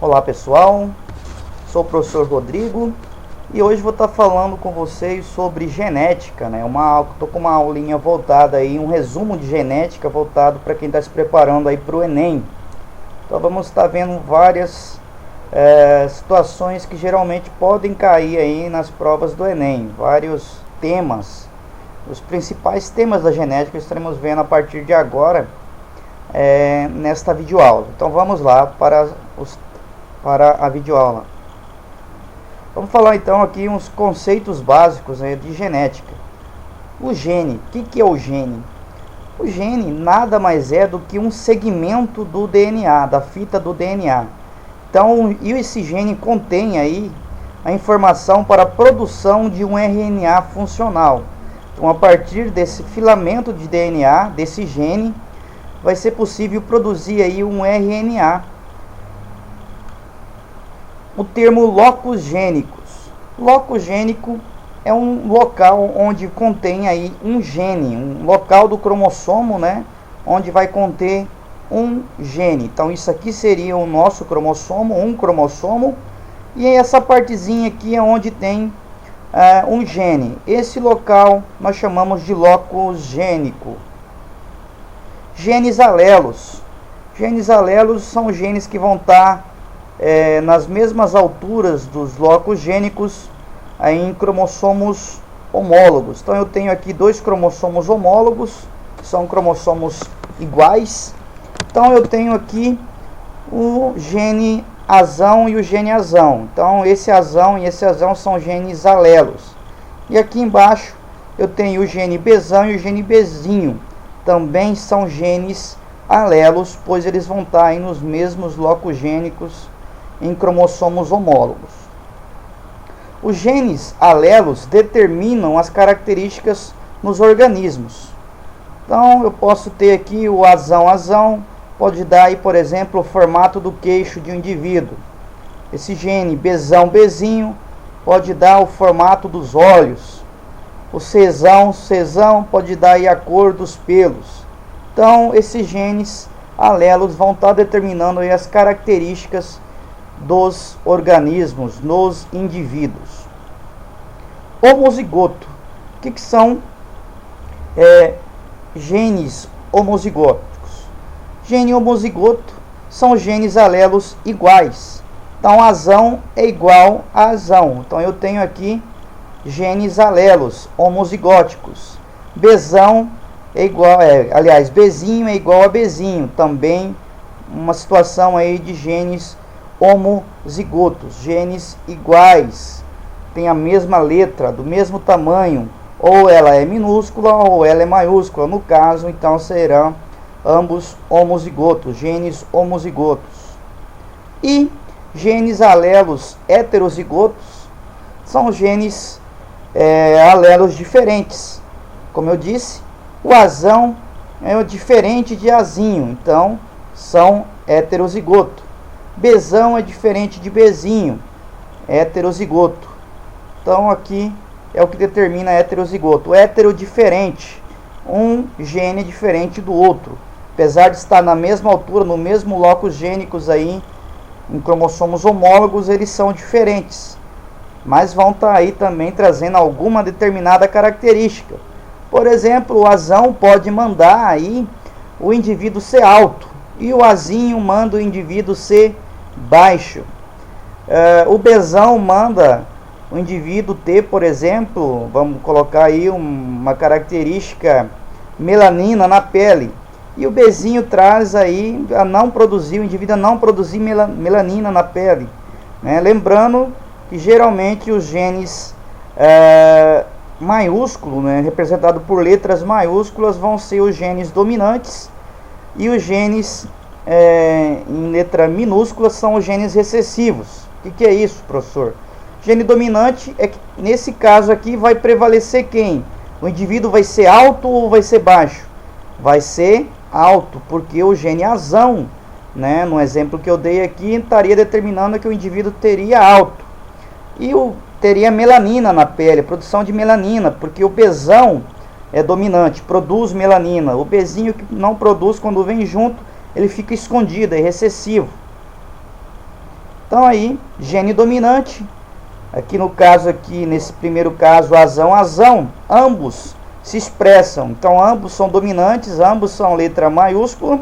Olá pessoal, sou o professor Rodrigo e hoje vou estar falando com vocês sobre genética, né? Estou com uma aulinha voltada aí, um resumo de genética voltado para quem está se preparando aí para o Enem. Então vamos estar vendo várias situações que geralmente podem cair aí nas provas do Enem, vários temas, os principais temas da genética estaremos vendo a partir de agora nesta videoaula. Então vamos lá para a videoaula. Vamos falar então aqui uns conceitos básicos de genética. O gene, o que é o gene? O gene nada mais é do que um segmento do DNA, da fita do DNA. Então, e esse gene contém aí a informação para a produção de um RNA funcional. Então, a partir desse filamento de DNA, desse gene, vai ser possível produzir aí um RNA. O termo locus gênicos. Locus gênico é um local onde contém aí um gene, um local do cromossomo, né, onde vai conter um gene. Então isso aqui seria o nosso cromossomo, um cromossomo, e essa partezinha aqui é onde tem um gene. Esse local nós chamamos de locus gênico. Genes alelos. Genes alelos são genes que vão estar nas mesmas alturas dos locus gênicos aí em cromossomos homólogos. Então eu tenho aqui dois cromossomos homólogos, que são cromossomos iguais. Então eu tenho aqui o gene azão e o gene azão. Então esse azão e esse azão são genes alelos. E aqui embaixo eu tenho o gene Bzão e o gene Bzinho. Também são genes alelos, pois eles vão estar aí nos mesmos locus gênicos em cromossomos homólogos. Os genes alelos determinam as características nos organismos. Então eu posso ter aqui o azão, pode dar aí, por exemplo, o formato do queixo de um indivíduo. Esse gene Bzinho pode dar o formato dos olhos. O Czão pode dar aí a cor dos pelos. Então esses genes alelos vão estar determinando aí as características dos organismos, nos indivíduos. Homozigoto. O que são genes homozigóticos? Gene homozigoto são genes alelos iguais. Então azão é igual a azão. Então eu tenho aqui genes alelos homozigóticos. Bzão é igual, Bzinho é igual a Bzinho. Também uma situação aí de genes homozigotos, genes iguais, tem a mesma letra, do mesmo tamanho, ou ela é minúscula ou ela é maiúscula. No caso, então serão ambos homozigotos, genes homozigotos. E genes alelos heterozigotos são genes alelos diferentes. Como eu disse, o azão é diferente de azinho, então são heterozigoto. Bzão é diferente de Bzinho, heterozigoto. Então aqui é o que determina heterozigoto. Hétero diferente, um gene diferente do outro. Apesar de estar na mesma altura, no mesmo locus gênicos aí, em cromossomos homólogos, eles são diferentes. Mas vão estar aí também trazendo alguma determinada característica. Por exemplo, o azão pode mandar aí o indivíduo ser alto, e o azinho manda o indivíduo ser baixo. O Bzão manda o indivíduo ter, por exemplo, vamos colocar aí uma característica melanina na pele. E o Bzinho traz aí o indivíduo a não produzir melanina na pele, né? Lembrando que geralmente os genes maiúsculos, né, representado por letras maiúsculas, vão ser os genes dominantes, e os genes em letra minúscula são os genes recessivos. O que é isso, professor? Gene dominante é que nesse caso aqui vai prevalecer quem? O indivíduo vai ser alto ou vai ser baixo? Vai ser alto, porque o gene azão, né, no exemplo que eu dei aqui, estaria determinando que o indivíduo teria alto. E teria melanina na pele, produção de melanina, porque o Bzão é dominante, produz melanina. O Bzinho que não produz, quando vem junto, ele fica escondido, é recessivo. Então aí, gene dominante, aqui no caso, aqui nesse primeiro caso, azão, ambos se expressam. Então ambos são dominantes, ambos são letra maiúscula.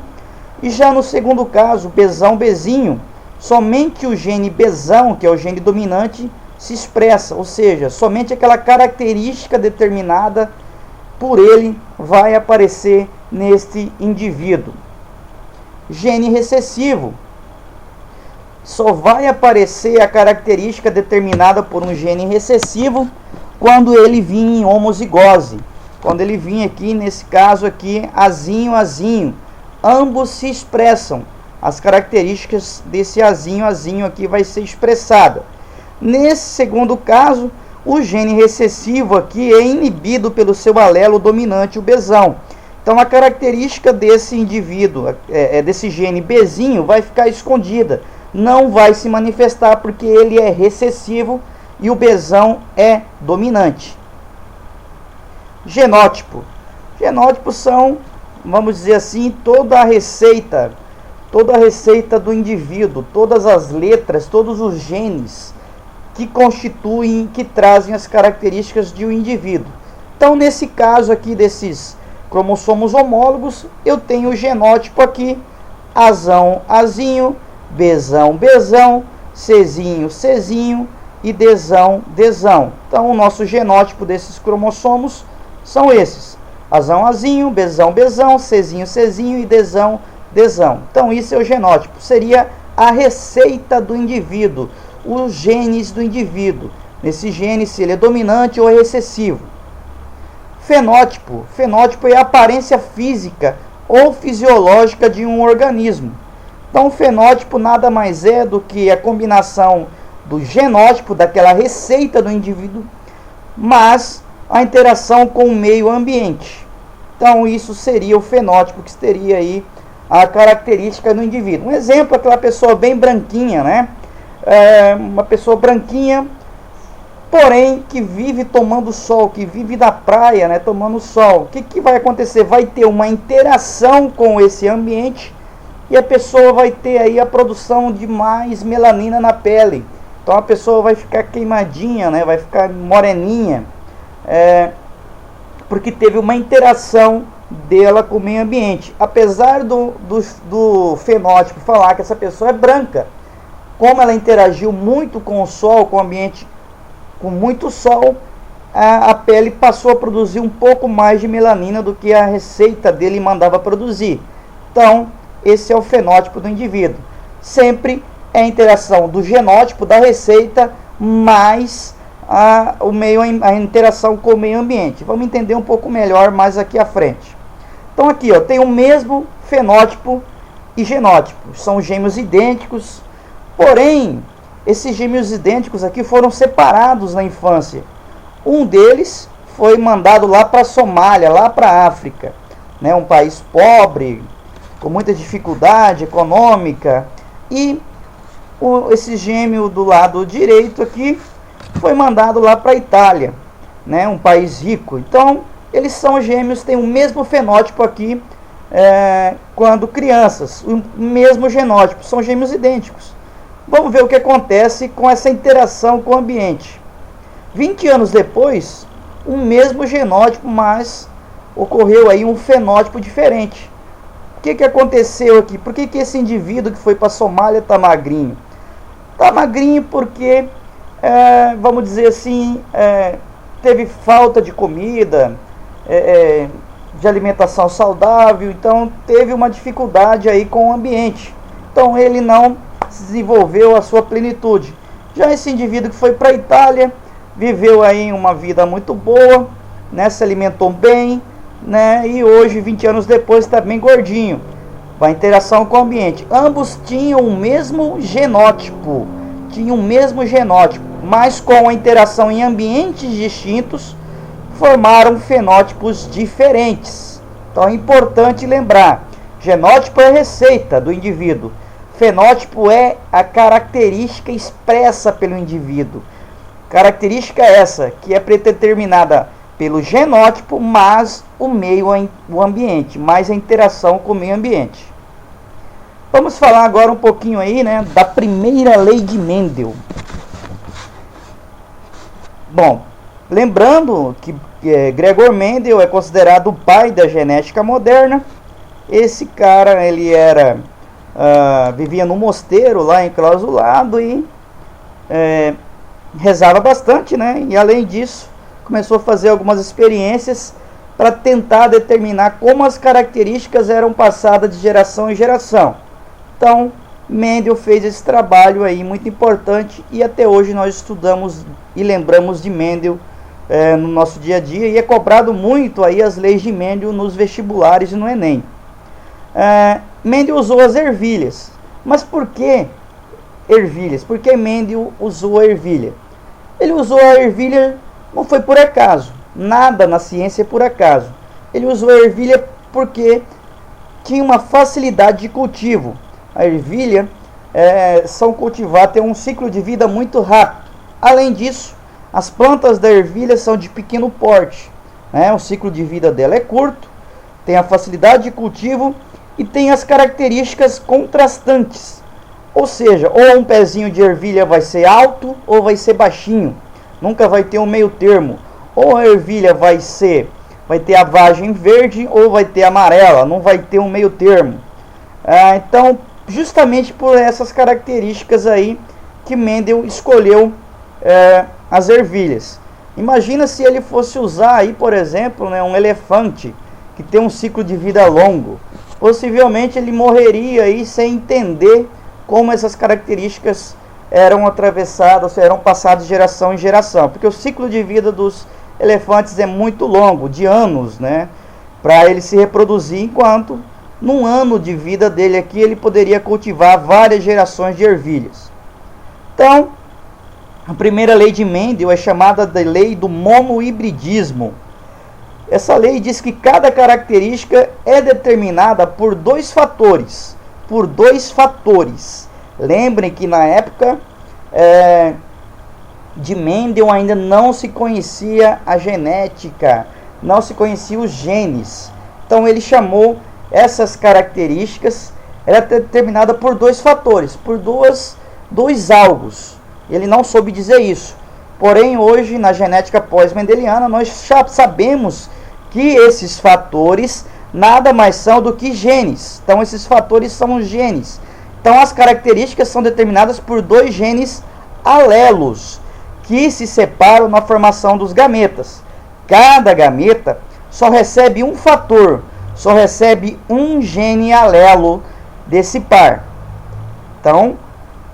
E já no segundo caso, bezinho, somente o gene bezão, que é o gene dominante, se expressa, ou seja, somente aquela característica determinada por ele vai aparecer neste indivíduo. Gene recessivo, só vai aparecer a característica determinada por um gene recessivo quando ele vir em homozigose. Quando ele vir aqui, nesse caso aqui, azinho, ambos se expressam. As características desse azinho aqui vai ser expressada. Nesse segundo caso, o gene recessivo aqui é inibido pelo seu alelo dominante, o bezão. Então a característica desse indivíduo, desse gene bezinho, vai ficar escondida. Não vai se manifestar porque ele é recessivo e o bezão é dominante. Genótipo. Genótipos são, vamos dizer assim, toda a receita do indivíduo, todas as letras, todos os genes que constituem, que trazem as características de um indivíduo. Então, nesse caso aqui desses cromossomos homólogos, eu tenho o genótipo aqui, azinho, bezão, cezinho e desão. Então, o nosso genótipo desses cromossomos são esses: azinho, bezão, cezinho e desão. Então, isso é o genótipo. Seria a receita do indivíduo, os genes do indivíduo. Nesse gene, se ele é dominante ou é recessivo. Fenótipo. Fenótipo é a aparência física ou fisiológica de um organismo. Então, o fenótipo nada mais é do que a combinação do genótipo, daquela receita do indivíduo, mas a interação com o meio ambiente. Então, isso seria o fenótipo, que teria aí a característica do indivíduo. Um exemplo, aquela pessoa bem branquinha, né? Uma pessoa branquinha, porém que vive tomando sol, que vive na praia, né, tomando sol. O que vai acontecer? Vai ter uma interação com esse ambiente e a pessoa vai ter aí a produção de mais melanina na pele. Então a pessoa vai ficar queimadinha, né, vai ficar moreninha, porque teve uma interação dela com o meio ambiente. Apesar do fenótipo falar que essa pessoa é branca, como ela interagiu muito com o sol, com o ambiente com muito sol, a pele passou a produzir um pouco mais de melanina do que a receita dele mandava produzir. Então, esse é o fenótipo do indivíduo. Sempre é a interação do genótipo, da receita, mais a interação com o meio ambiente. Vamos entender um pouco melhor mais aqui à frente. Então aqui, ó, tem o mesmo fenótipo e genótipo. São gêmeos idênticos, porém, esses gêmeos idênticos aqui foram separados na infância. Um deles foi mandado lá para a Somália, lá para a África, né, um país pobre, com muita dificuldade econômica, e esse gêmeo do lado direito aqui foi mandado lá para a Itália, né, um país rico. Então, eles são gêmeos, têm o mesmo fenótipo aqui quando crianças, o mesmo genótipo, são gêmeos idênticos. Vamos ver o que acontece com essa interação com o ambiente. 20 anos depois, o mesmo genótipo, mas ocorreu aí um fenótipo diferente. O que aconteceu aqui? Por que esse indivíduo que foi para a Somália está magrinho? Está magrinho porque, vamos dizer assim, teve falta de comida, de alimentação saudável, então teve uma dificuldade aí com o ambiente. Então ele não desenvolveu a sua plenitude. Já esse indivíduo que foi para a Itália, viveu aí uma vida muito boa, né, se alimentou bem, né, e hoje, 20 anos depois, está bem gordinho. A interação com o ambiente. Ambos tinham o mesmo genótipo, mas com a interação em ambientes distintos, formaram fenótipos diferentes. Então é importante lembrar, genótipo é a receita do indivíduo, fenótipo é a característica expressa pelo indivíduo. Característica essa que é predeterminada pelo genótipo, mas o ambiente, mais a interação com o meio ambiente. Vamos falar agora um pouquinho aí, né, da primeira lei de Mendel. Bom, lembrando que Gregor Mendel é considerado o pai da genética moderna. Esse cara, ele vivia no mosteiro lá enclausurado e rezava bastante, né? E além disso, começou a fazer algumas experiências para tentar determinar como as características eram passadas de geração em geração. Então, Mendel fez esse trabalho aí muito importante e até hoje nós estudamos e lembramos de Mendel no nosso dia a dia, e é cobrado muito aí as leis de Mendel nos vestibulares e no Enem. Mendel usou as ervilhas. Mas por que ervilhas? Por que Mendel usou a ervilha? Ele usou a ervilha, não foi por acaso. Nada na ciência é por acaso. Ele usou a ervilha porque tinha uma facilidade de cultivo. A ervilha tem um ciclo de vida muito rápido. Além disso, as plantas da ervilha são de pequeno porte, né? O ciclo de vida dela é curto, tem a facilidade de cultivo e tem as características contrastantes. Ou seja, ou um pezinho de ervilha vai ser alto ou vai ser baixinho. Nunca vai ter um meio termo. Ou a ervilha vai ter a vagem verde ou vai ter amarela. Não vai ter um meio termo. Então, justamente por essas características aí que Mendel escolheu as ervilhas. Imagina se ele fosse usar aí, por exemplo, né, um elefante que tem um ciclo de vida longo. Possivelmente ele morreria aí sem entender como essas características eram atravessadas, eram passadas de geração em geração. Porque o ciclo de vida dos elefantes é muito longo, de anos, né? Para ele se reproduzir, enquanto num ano de vida dele aqui ele poderia cultivar várias gerações de ervilhas. Então, a primeira lei de Mendel é chamada de lei do monohibridismo. Essa lei diz que cada característica é determinada por dois fatores. Lembrem que na época de Mendel ainda não se conhecia a genética, não se conhecia os genes. Então ele chamou essas características, era determinada por dois fatores, por dois algos. Ele não soube dizer isso. Porém, hoje, na genética pós-mendeliana, nós já sabemos que esses fatores nada mais são do que genes. Então, esses fatores são os genes. Então, as características são determinadas por dois genes alelos, que se separam na formação dos gametas. Cada gameta só recebe um fator, só recebe um gene alelo desse par. Então,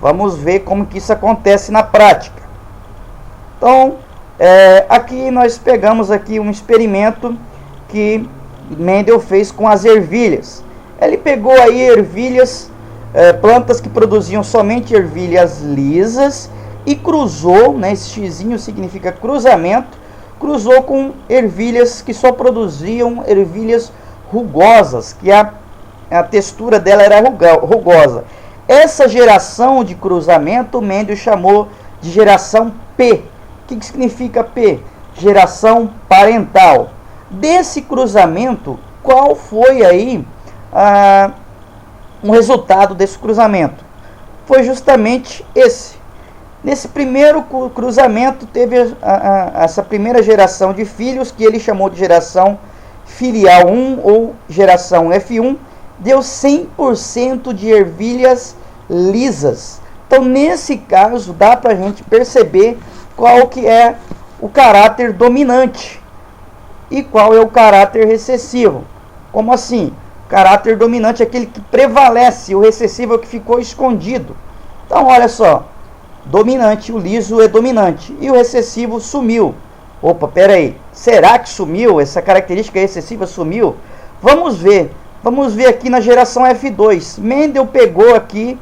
vamos ver como que isso acontece na prática. Então, aqui nós pegamos aqui um experimento que Mendel fez com as ervilhas. Ele pegou aí ervilhas, plantas que produziam somente ervilhas lisas e cruzou, né, esse xizinho significa cruzamento, cruzou com ervilhas que só produziam ervilhas rugosas, que a textura dela era rugosa. Essa geração de cruzamento, Mendel chamou de geração P. O que significa P? Geração parental. Desse cruzamento, qual foi aí o resultado desse cruzamento? Foi justamente esse. Nesse primeiro cruzamento, teve essa primeira geração de filhos, que ele chamou de geração filial 1 ou geração F1, deu 100% de ervilhas lisas. Então, nesse caso, dá para a gente perceber qual que é o caráter dominante e qual é o caráter recessivo. Como assim? O caráter dominante é aquele que prevalece, o recessivo é o que ficou escondido. Então, olha só, dominante, o liso é dominante e o recessivo sumiu. Opa, pera aí, será que sumiu? Essa característica recessiva sumiu? Vamos ver aqui na geração F2. Mendel pegou aqui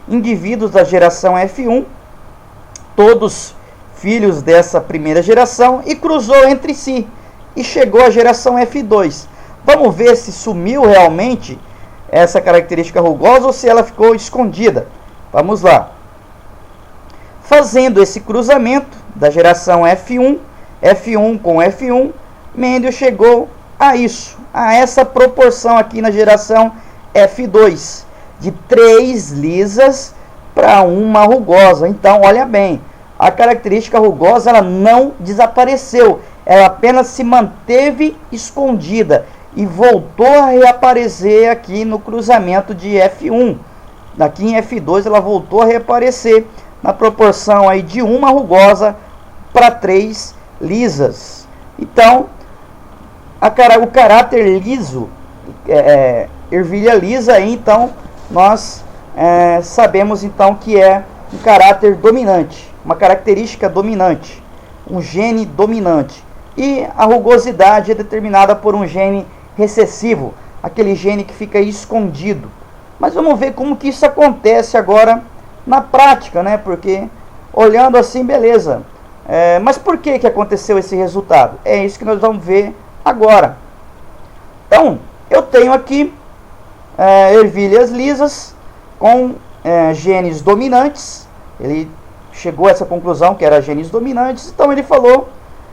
indivíduos da geração F1, todos filhos dessa primeira geração, e cruzou entre si e chegou à geração F2. Vamos ver se sumiu realmente essa característica rugosa ou se ela ficou escondida. Vamos lá. Fazendo esse cruzamento da geração F1 com F1, Mendel chegou a isso, a essa proporção aqui na geração F2. de 3 lisas para uma rugosa. Então, olha bem, a característica rugosa ela não desapareceu, ela apenas se manteve escondida e voltou a reaparecer aqui no cruzamento de F1. Aqui em F2 ela voltou a reaparecer na proporção aí de uma rugosa para 3 lisas. Então, o caráter liso, ervilha lisa, aí, então nós sabemos então que é um caráter dominante, uma característica dominante, um gene dominante. E a rugosidade é determinada por um gene recessivo, aquele gene que fica escondido. Mas vamos ver como que isso acontece agora na prática, né? Porque olhando assim, beleza. Mas por que aconteceu esse resultado? É isso que nós vamos ver agora. Então, eu tenho aqui ervilhas lisas com genes dominantes. Ele chegou a essa conclusão que era genes dominantes, então ele falou,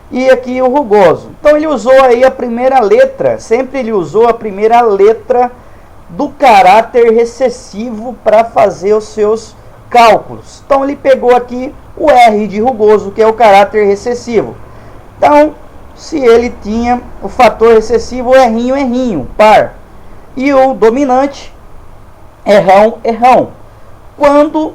e aqui o rugoso. Então ele usou aí a primeira letra, sempre ele usou a primeira letra do caráter recessivo para fazer os seus cálculos. Então ele pegou aqui o R de rugoso, que é o caráter recessivo. Então, se ele tinha o fator recessivo errinho, par, e o dominante errão. Quando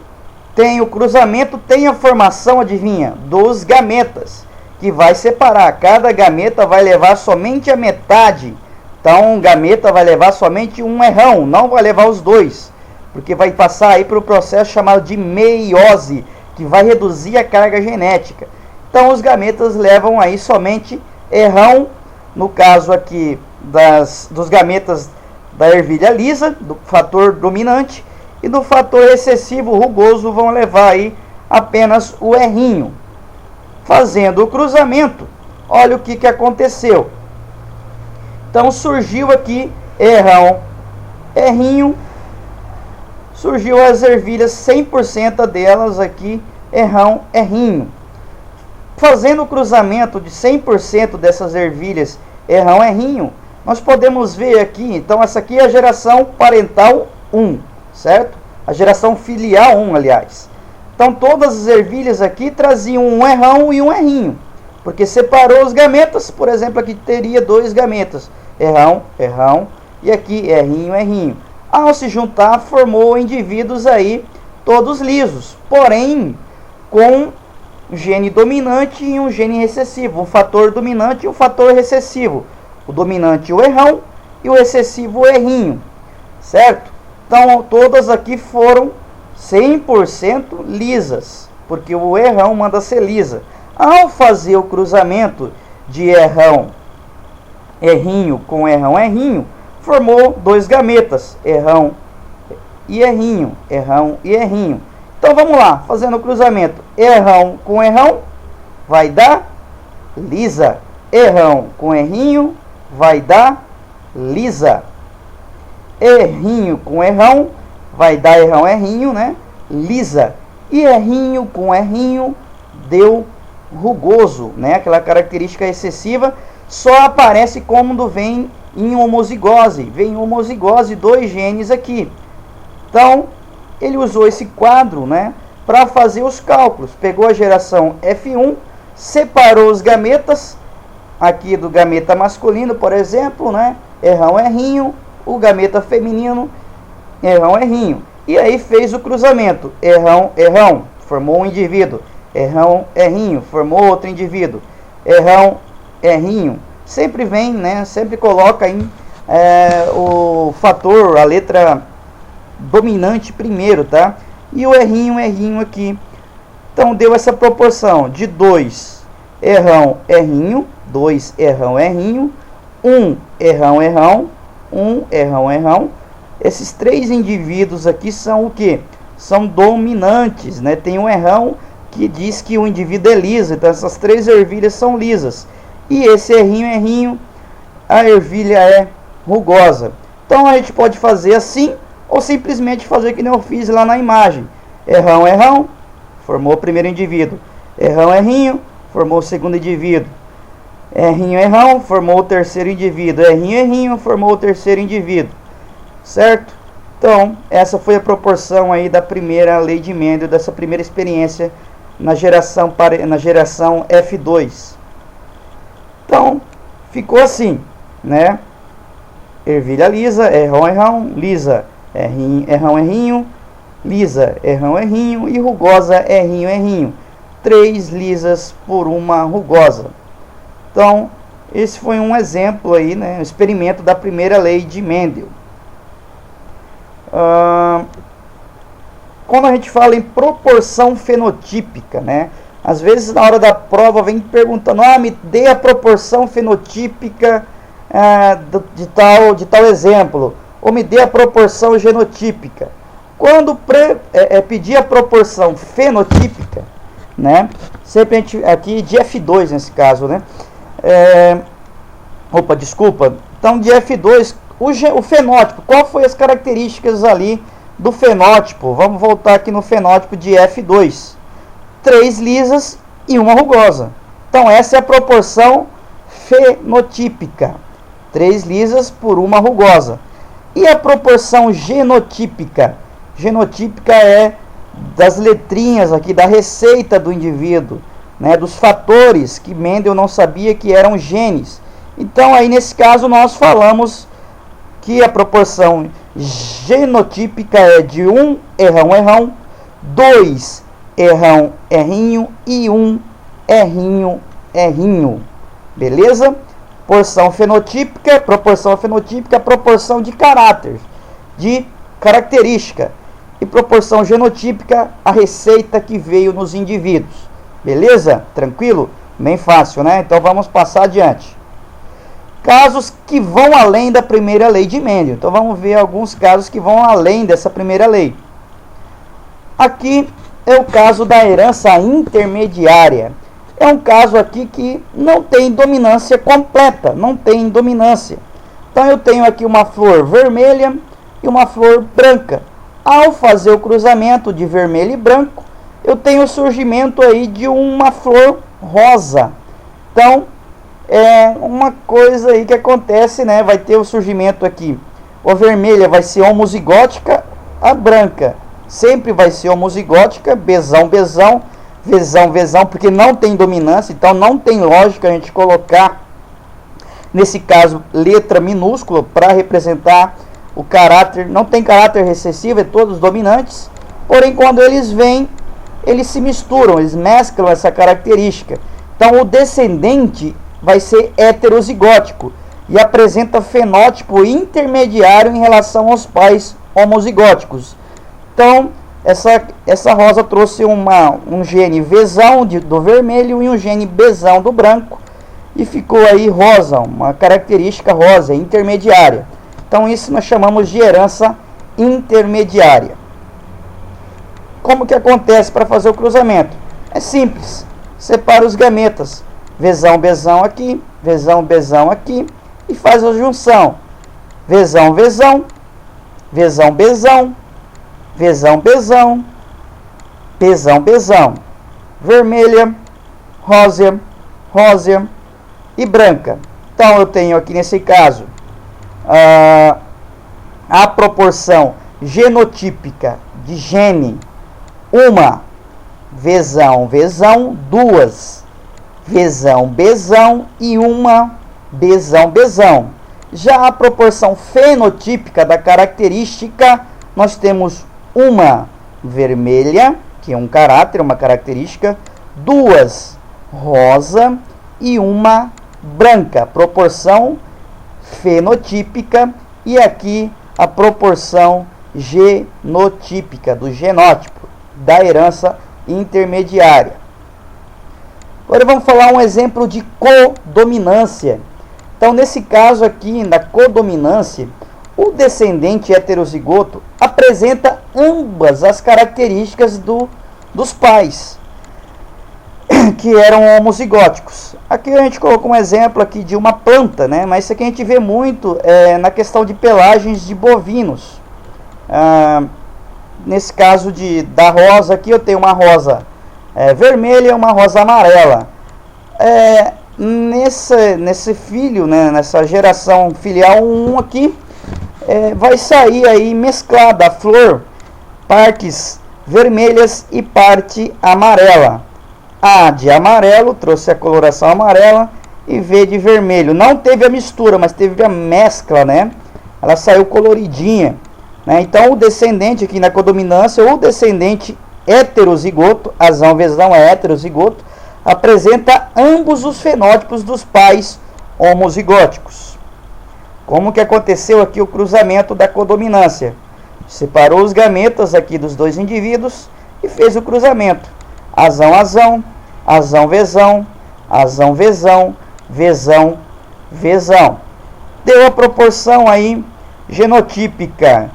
tem o cruzamento, tem a formação, adivinha, dos gametas, que vai separar. Cada gameta vai levar somente a metade. Então, um gameta vai levar somente um errão, não vai levar os dois, porque vai passar aí para o processo chamado de meiose, que vai reduzir a carga genética. Então, os gametas levam aí somente errão, no caso aqui dos gametas da ervilha lisa, do fator dominante, e do fator excessivo rugoso vão levar aí apenas o errinho. Fazendo o cruzamento, olha o que aconteceu. Então surgiu aqui errinho, surgiu as ervilhas 100% delas aqui, errinho. Fazendo o cruzamento de 100% dessas ervilhas errinho, nós podemos ver aqui, então essa aqui é a geração parental 1, certo? A geração filial 1, aliás. Então todas as ervilhas aqui traziam um errão e um errinho, porque separou os gametas. Por exemplo, aqui teria 2 gametas, errão, e aqui errinho. Ao se juntar, formou indivíduos aí todos lisos, porém com um gene dominante e um gene recessivo, um fator dominante e um fator recessivo. O dominante o errão e o excessivo o errinho, certo? Então todas aqui foram 100% lisas, porque o errão manda ser lisa. Ao fazer o cruzamento de errinho com errinho, formou 2 gametas, errão e errinho. Então vamos lá, fazendo o cruzamento, errão com errão vai dar lisa, errão com errinho vai dar lisa, errinho com errão vai dar errinho, né? Lisa. E errinho com errinho deu rugoso, né? Aquela característica excessiva só aparece quando vem em homozigose. Vem em homozigose 2 genes aqui. Então, ele usou esse quadro, né, para fazer os cálculos. Pegou a geração F1, separou os gametas, aqui do gameta masculino, por exemplo, né? Errinho, o gameta feminino, errinho. E aí fez o cruzamento, errão, formou um indivíduo, errinho, formou outro indivíduo, errinho. Sempre vem, né? Sempre coloca em o fator, a letra dominante primeiro, tá? E o errinho aqui. Então deu essa proporção de 2 errinho, 2 errinho, 1 errão, 1 errão. Esses 3 indivíduos aqui são o que? São dominantes, né? Tem um errão que diz que o indivíduo é liso, então essas 3 ervilhas são lisas. E esse errinho, a ervilha é rugosa. Então a gente pode fazer assim, ou simplesmente fazer que nem eu fiz lá na imagem. Errão, formou o primeiro indivíduo. Errinho, formou o segundo indivíduo. Errão, formou o terceiro indivíduo. Errinho, formou o terceiro indivíduo. Certo? Então, essa foi a proporção aí da primeira lei de Mendel, dessa primeira experiência na geração F2. Então, ficou assim, né? Ervilha lisa, errão, errão, lisa, errão, errinho, lisa, errão, errinho e rugosa, errinho, errinho. 3 lisas por uma rugosa. Então, esse foi um exemplo aí, né? Um experimento da primeira lei de Mendel. Quando a gente fala em proporção fenotípica, né? Às vezes na hora da prova vem perguntando, me dê a proporção fenotípica de tal exemplo, ou me dê a proporção genotípica. Quando pedir a proporção fenotípica, né? Sempre a gente, aqui de F2 nesse caso, né? Então de F2, o fenótipo, qual foi as características ali do fenótipo? Vamos voltar aqui no fenótipo de F2. 3 lisas e uma rugosa. Então essa é a proporção fenotípica. 3 lisas por uma rugosa. E a proporção genotípica? Genotípica é das letrinhas aqui, da receita do indivíduo, né, dos fatores que Mendel não sabia que eram genes. Então aí nesse caso nós falamos que a proporção genotípica é de 1 errão, errão, 2 errão, errinho e 1 errinho, errinho. Beleza? Proporção fenotípica, proporção de caráter, de característica. E proporção genotípica, a receita que veio nos indivíduos. Beleza? Tranquilo? Bem fácil, né? Então vamos passar adiante. Casos que vão além da primeira lei de Mendel. Então vamos ver alguns casos que vão além dessa primeira lei. Aqui é o caso da herança intermediária. É um caso aqui que não tem dominância completa, não tem dominância. Então eu tenho aqui uma flor vermelha e uma flor branca. Ao fazer o cruzamento de vermelho e branco, eu tenho o surgimento aí de uma flor rosa. Então, é uma coisa aí que acontece, né? Vai ter o surgimento aqui. A vermelha vai ser homozigótica, a branca sempre vai ser homozigótica, bezão, bezão, vezão, vezão, porque não tem dominância, então não tem lógica a gente colocar, nesse caso, letra minúscula para representar o caráter. Não tem caráter recessivo, é todos dominantes, porém quando eles vêm, eles se misturam, eles mesclam essa característica. Então o descendente vai ser heterozigótico e apresenta fenótipo intermediário em relação aos pais homozigóticos. Então essa rosa trouxe um gene Vzão do vermelho e um gene Bzão do branco, e ficou aí rosa, uma característica rosa intermediária. Então isso nós chamamos de herança intermediária. Como que acontece para fazer o cruzamento? É simples, separa os gametas, Vzão, Bzão aqui, Vzão, Bzão aqui, e faz a junção, Vzão, Vzão, Vzão, Bzão, Vzão, Bzão, Bzão, Bzão, vermelha, rosa, rosa e branca. Então eu tenho aqui nesse caso a proporção genotípica de gene, uma Vzão, Vzão, duas Vzão, Bzão e uma Bzão, Bzão. Já a proporção fenotípica da característica, nós temos uma vermelha, que é um caráter, uma característica, duas rosa e uma branca, proporção fenotípica, e aqui a proporção genotípica, do genótipo, da herança intermediária. Agora vamos falar um exemplo de codominância. Então nesse caso aqui, na codominância, o descendente heterozigoto apresenta ambas as características dos pais, que eram homozigóticos. Aqui a gente colocou um exemplo aqui de uma planta, né? Mas isso aqui a gente vê muito na questão de pelagens de bovinos. Nesse caso da rosa aqui, eu tenho uma rosa vermelha e uma rosa amarela. Nesse filho, né, nessa geração filial 1 aqui, vai sair aí mesclada a flor, partes vermelhas e parte amarela. A de amarelo trouxe a coloração amarela e V de vermelho. Não teve a mistura, mas teve a mescla, né? Ela saiu coloridinha, né? Então o descendente aqui na codominância, o descendente heterozigoto, azão vezão é heterozigoto, apresenta ambos os fenótipos dos pais homozigóticos. Como que aconteceu aqui o cruzamento da codominância? Separou os gametas aqui dos dois indivíduos e fez o cruzamento. Azão, azão, azão, vezão, azão, vezão, vezão, vezão. Deu a proporção aí genotípica: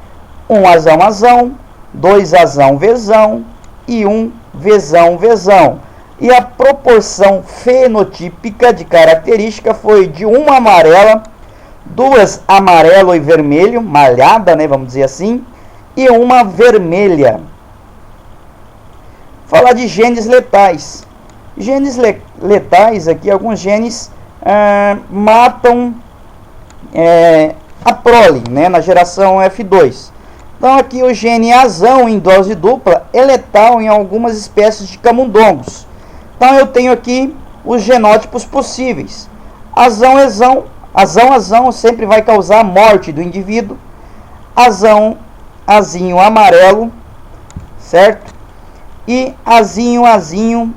1 azão, azão, 2 azão, vezão e 1 vezão, vezão. E a proporção fenotípica de característica foi de 1 amarela, 2 amarelo e vermelho, malhada, né, vamos dizer assim, e 1 vermelha. Falar de genes letais. Genes letais aqui, alguns genes matam a prole, né, na geração F2. Então aqui o gene azão em dose dupla é letal em algumas espécies de camundongos. Então eu tenho aqui os genótipos possíveis. Azão, azão, azão, azão sempre vai causar a morte do indivíduo. Azão, azinho amarelo, certo? E azinho, azinho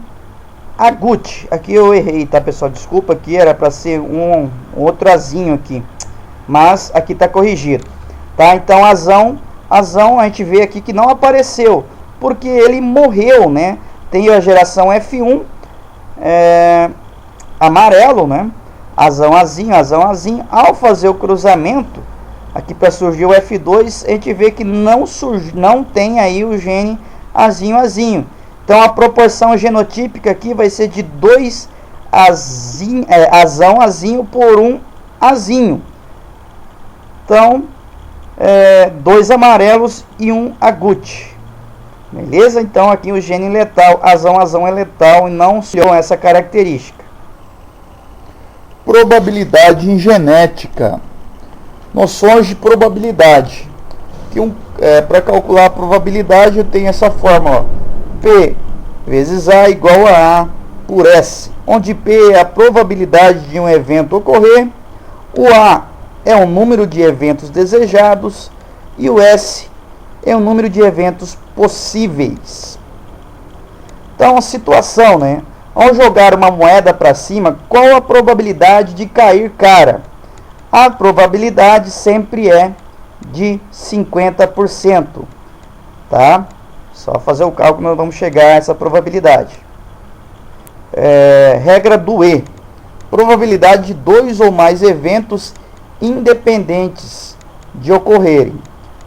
agute. Aqui eu errei, tá, pessoal? Desculpa, aqui era para ser um outro azinho aqui, mas aqui está corrigido, tá? Então azão, azão a gente vê aqui que não apareceu porque ele morreu, né? Tem a geração F1 amarelo, né? Azão, azinho, azão, azinho. Ao fazer o cruzamento aqui para surgir o F2, a gente vê que não tem aí o gene azinho, azinho. Então a proporção genotípica aqui vai ser de 2 azão, azinho por 1 azinho. Então 2 amarelos e 1 agute. Beleza? Então aqui o gene letal, azão, azão é letal e não se com essa característica. Probabilidade em genética. Noções de probabilidade. Para calcular a probabilidade eu tenho essa fórmula: P vezes A igual a por S, onde P é a probabilidade de um evento ocorrer, o A é o número de eventos desejados e o S é o número de eventos possíveis. Então a situação, né? Ao jogar uma moeda para cima, qual a probabilidade de cair cara? A probabilidade sempre é de 50%, tá? Só fazer o cálculo nós vamos chegar a essa probabilidade. Regra do E: probabilidade de 2 ou mais eventos independentes de ocorrerem.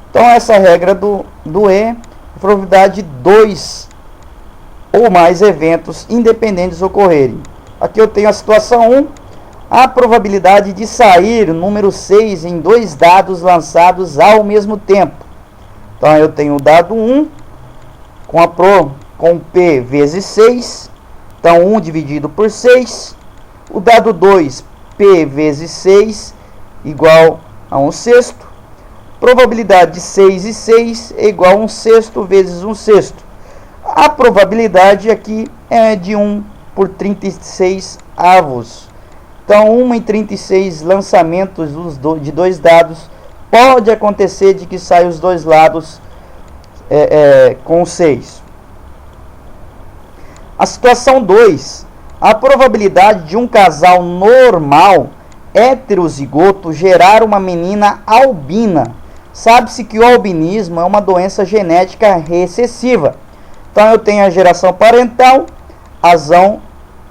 Então essa regra do E, probabilidade de 2 ou mais eventos independentes ocorrerem. Aqui eu tenho a situação 1, a probabilidade de sair o número 6 em 2 dados lançados ao mesmo tempo. Então eu tenho o dado 1 com P vezes 6, então 1 dividido por 6. O dado 2, P vezes 6, igual a 1/6. Probabilidade de 6 e 6 é igual a 1/6 vezes 1/6. A probabilidade aqui é de 1 por 36 avos. Então 1 em 36 lançamentos de 2 dados pode acontecer de que saiam os 2 lados com 6. A situação 2, a probabilidade de um casal normal heterozigoto gerar uma menina albina. Sabe-se que o albinismo é uma doença genética recessiva. Então eu tenho a geração parental, azão,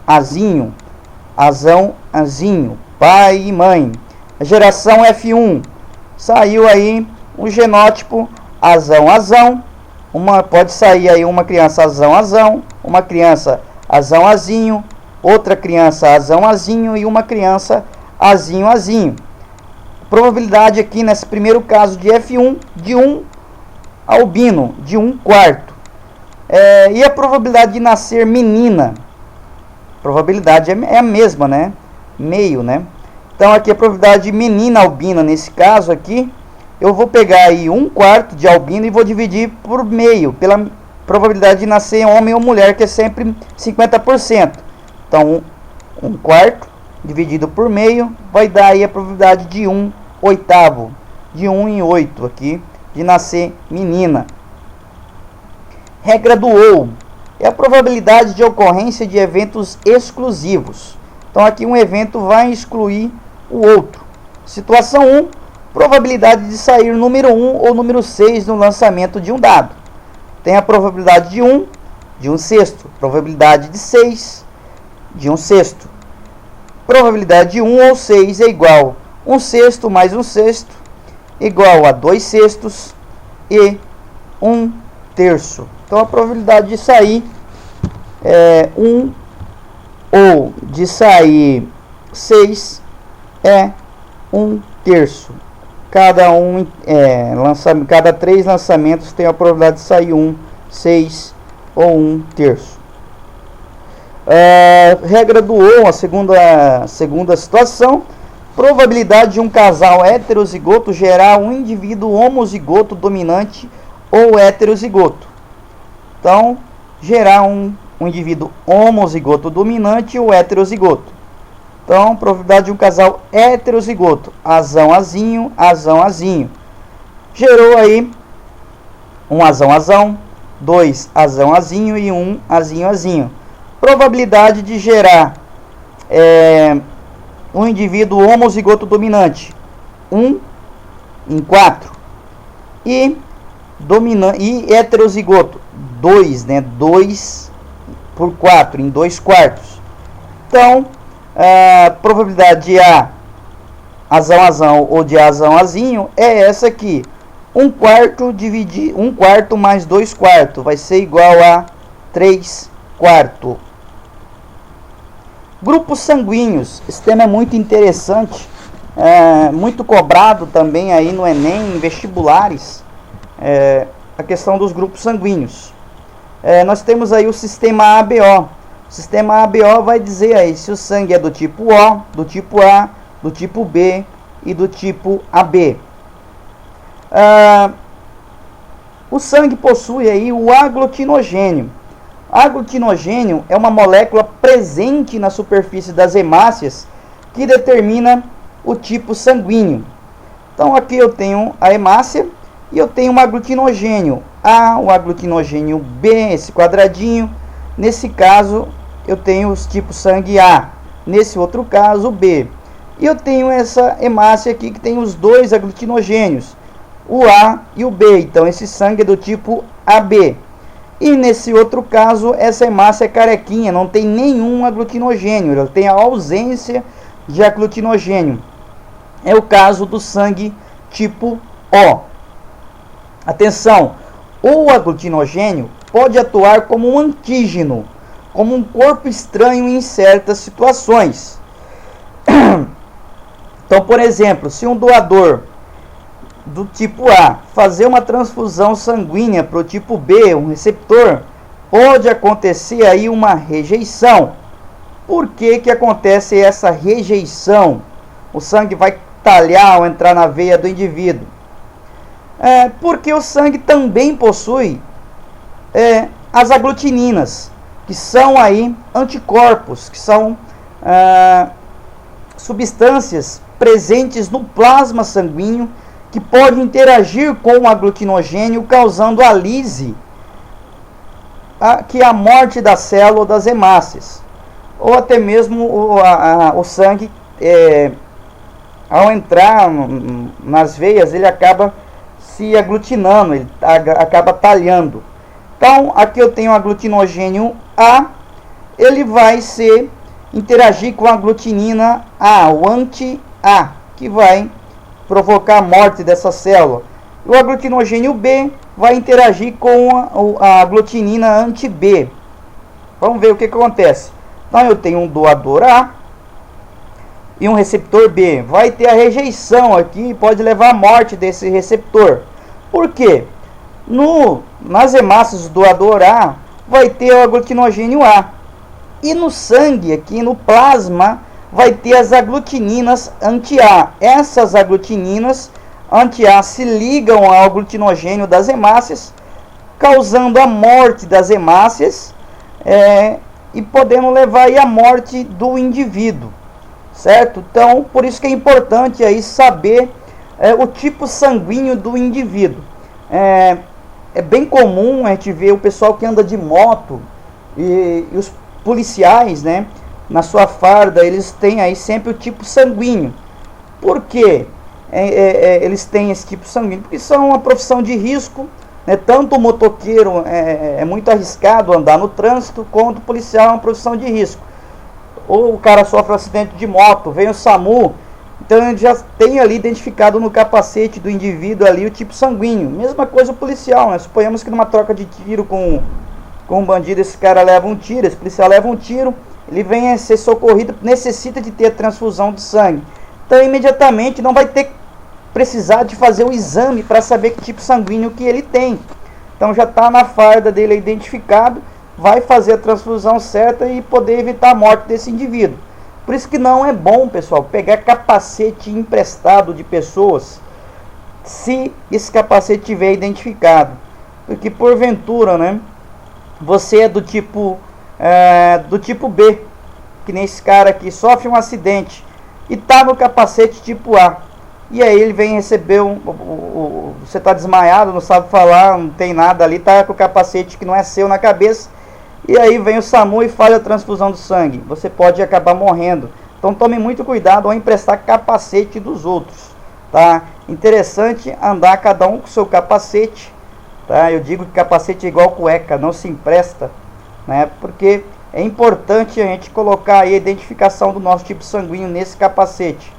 azinho, azão, azinho, pai e mãe. A geração F1, saiu aí o genótipo azão, azão. Pode sair aí uma criança azão, azão, uma criança azão, azinho, outra criança azão, azinho e uma criança azinho, azinho. Probabilidade aqui nesse primeiro caso de F1 de 1 albino, de 1/4. E a probabilidade de nascer menina? A probabilidade é a mesma, né? Meio, né? Então aqui a probabilidade de menina albina, nesse caso aqui, eu vou pegar aí 1/4 de albino e vou dividir por meio, pela probabilidade de nascer homem ou mulher, que é sempre 50%. Então, 1/4 dividido por meio vai dar aí a probabilidade de 1/8, de 1 em 8 aqui, de nascer menina. Regra do ou é a probabilidade de ocorrência de eventos exclusivos. Então aqui um evento vai excluir o outro. Situação 1, probabilidade de sair número 1 ou número 6 no lançamento de um dado. Tem a probabilidade de 1, de 1/6, probabilidade de 6, de 1/6. Probabilidade de 1 ou 6 é igual a 1/6 mais 1/6, igual a 2/6 e 1/3. Então a probabilidade de sair 1 ou de sair 6 é 1/3. Cada 3 lançamentos tem a probabilidade de sair 1, 6 ou 1/3. Regra do ou, a segunda situação, probabilidade de um casal heterozigoto gerar um indivíduo homozigoto dominante ou heterozigoto. Então, gerar um indivíduo homozigoto dominante ou heterozigoto. Então, probabilidade de um casal heterozigoto, azão, azinho, azão, azinho. Gerou aí um azão, azão, 2 azão, azinho e 1 azinho, azinho. Probabilidade de gerar um indivíduo homozigoto dominante, 1 em 4. E heterozigoto, 2, né? 2 por 4, em 2/4. Então, a probabilidade de A azão, azão ou de azão, azinho é essa aqui. 1/4 mais 2/4 vai ser igual a 3/4. Grupos sanguíneos. Esse tema é muito interessante. Muito cobrado também aí no Enem, em vestibulares. A questão dos grupos sanguíneos. Nós temos aí o sistema ABO. O sistema ABO vai dizer aí se o sangue é do tipo O, do tipo A, do tipo B e do tipo AB. O sangue possui aí o aglutinogênio. Aglutinogênio é uma molécula presente na superfície das hemácias que determina o tipo sanguíneo. Então aqui eu tenho a hemácia e eu tenho um aglutinogênio A, o aglutinogênio B, esse quadradinho. Nesse caso eu tenho os tipos sangue A, nesse outro caso B. E eu tenho essa hemácia aqui que tem os dois aglutinogênios, o A e o B. Então esse sangue é do tipo AB. E nesse outro caso, essa hemácia é carequinha, não tem nenhum aglutinogênio, ela tem a ausência de aglutinogênio. É o caso do sangue tipo O. Atenção, o aglutinogênio pode atuar como um antígeno, como um corpo estranho em certas situações. Então, por exemplo, se um doador do tipo A fazer uma transfusão sanguínea para o tipo B, um receptor, pode acontecer aí uma rejeição. Por que que acontece essa rejeição? O sangue vai talhar ao entrar na veia do indivíduo. Porque o sangue também possui as aglutininas, que são aí anticorpos, que são substâncias presentes no plasma sanguíneo que pode interagir com o aglutinogênio, causando a lise, que é a morte da célula ou das hemácias. Ou até mesmo o sangue, ao entrar nas veias, ele acaba se aglutinando, ele acaba talhando. Então, aqui eu tenho o aglutinogênio A, ele vai interagir com a aglutinina A, o anti-A, que vai provocar a morte dessa célula. O aglutinogênio B vai interagir com a aglutinina anti-B. Vamos ver o que acontece. Então eu tenho um doador A e um receptor B. Vai ter a rejeição aqui, pode levar à morte desse receptor. Por quê? Nas hemácias do doador A vai ter o aglutinogênio A. E no sangue, aqui no plasma, vai ter as aglutininas anti-A. Essas aglutininas anti-A se ligam ao aglutinogênio das hemácias, causando a morte das hemácias e podendo levar aí à morte do indivíduo, certo? Então, por isso que é importante aí saber o tipo sanguíneo do indivíduo. É bem comum a gente ver o pessoal que anda de moto e os policiais, né, na sua farda, eles têm aí sempre o tipo sanguíneo. Por quê? Eles têm esse tipo sanguíneo? Porque são uma profissão de risco, né? Tanto o motoqueiro é muito arriscado andar no trânsito, quanto o policial é uma profissão de risco. Ou o cara sofre um acidente de moto, vem o SAMU, então ele já tem ali identificado no capacete do indivíduo ali o tipo sanguíneo. Mesma coisa o policial, né? Suponhamos que numa troca de tiro com um bandido, esse cara leva um tiro, esse policial leva um tiro, ele vem a ser socorrido, necessita de ter a transfusão de sangue. Então imediatamente não vai precisar de fazer o exame para saber que tipo sanguíneo que ele tem. Então já está na farda dele identificado, vai fazer a transfusão certa e poder evitar a morte desse indivíduo. Por isso que não é bom, pessoal, pegar capacete emprestado de pessoas se esse capacete tiver identificado. Porque porventura, né, você é do tipo B, que nem esse cara aqui, sofre um acidente e tá no capacete tipo A. E aí ele vem receber você tá desmaiado, não sabe falar, não tem nada ali, tá com o capacete que não é seu na cabeça. E aí vem o SAMU e faz a transfusão do sangue. Você pode acabar morrendo. Então tome muito cuidado ao emprestar capacete dos outros, tá? Interessante andar cada um com seu capacete, tá? Eu digo que capacete é igual cueca, não se empresta, né? Porque é importante a gente colocar aí a identificação do nosso tipo sanguíneo nesse capacete,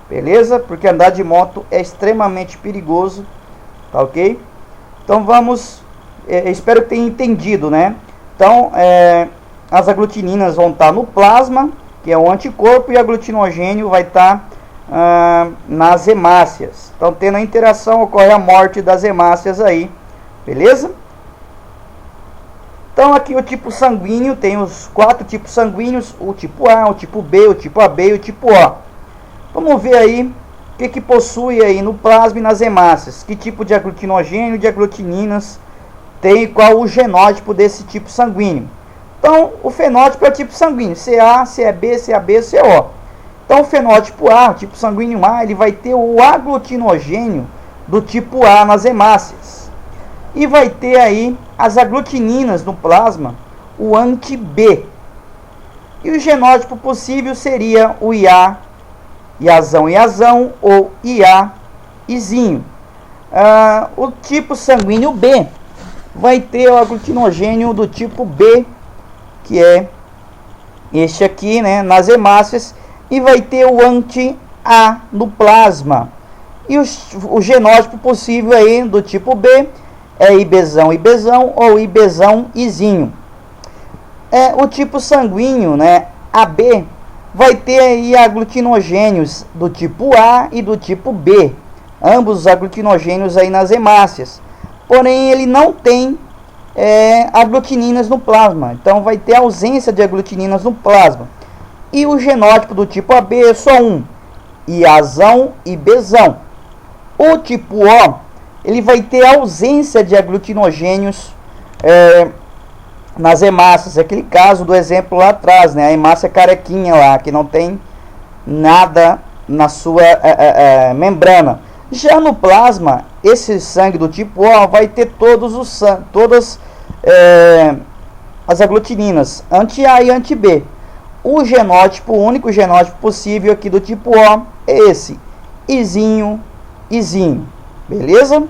beleza? Porque andar de moto é extremamente perigoso, tá ok? Então vamos, espero que tenha entendido, né? Então, as aglutininas vão estar no plasma, que é o anticorpo, e o aglutinogênio vai estar nas hemácias. Então, tendo a interação, ocorre a morte das hemácias aí, beleza? Então, aqui o tipo sanguíneo, tem os 4 tipos sanguíneos, o tipo A, o tipo B, o tipo AB e o tipo O. Vamos ver aí o que possui aí no plasma e nas hemácias. Que tipo de aglutinogênio, de aglutininas tem, qual o genótipo desse tipo sanguíneo. Então, o fenótipo é o tipo sanguíneo, CA, CAB, CAB, CO. Então, o fenótipo A, o tipo sanguíneo A, ele vai ter o aglutinogênio do tipo A nas hemácias. E vai ter aí as aglutininas no plasma, o anti-B. E o genótipo possível seria o IA, Iazão, Iazão, ou IA, Izinho. O tipo sanguíneo B vai ter o aglutinogênio do tipo B, que é este aqui, né, nas hemácias, e vai ter o anti-A no plasma. E o genótipo possível aí do tipo B é IBzão, IBzão ou IBzão, Izinho. O tipo sanguíneo, né, AB, vai ter aí aglutinogênios do tipo A e do tipo B, ambos os aglutinogênios aí nas hemácias. Porém, ele não tem aglutininas no plasma. Então, vai ter ausência de aglutininas no plasma. E o genótipo do tipo AB é só um, Iazão e Bzão. O tipo O, ele vai ter ausência de aglutinogênios nas hemácias. Aquele caso do exemplo lá atrás, né? A hemácia carequinha lá, que não tem nada na sua membrana. Já no plasma, esse sangue do tipo O vai ter todas as aglutininas, anti-A e anti-B. O genótipo, o único genótipo possível aqui do tipo O é esse, Izinho, Izinho, beleza?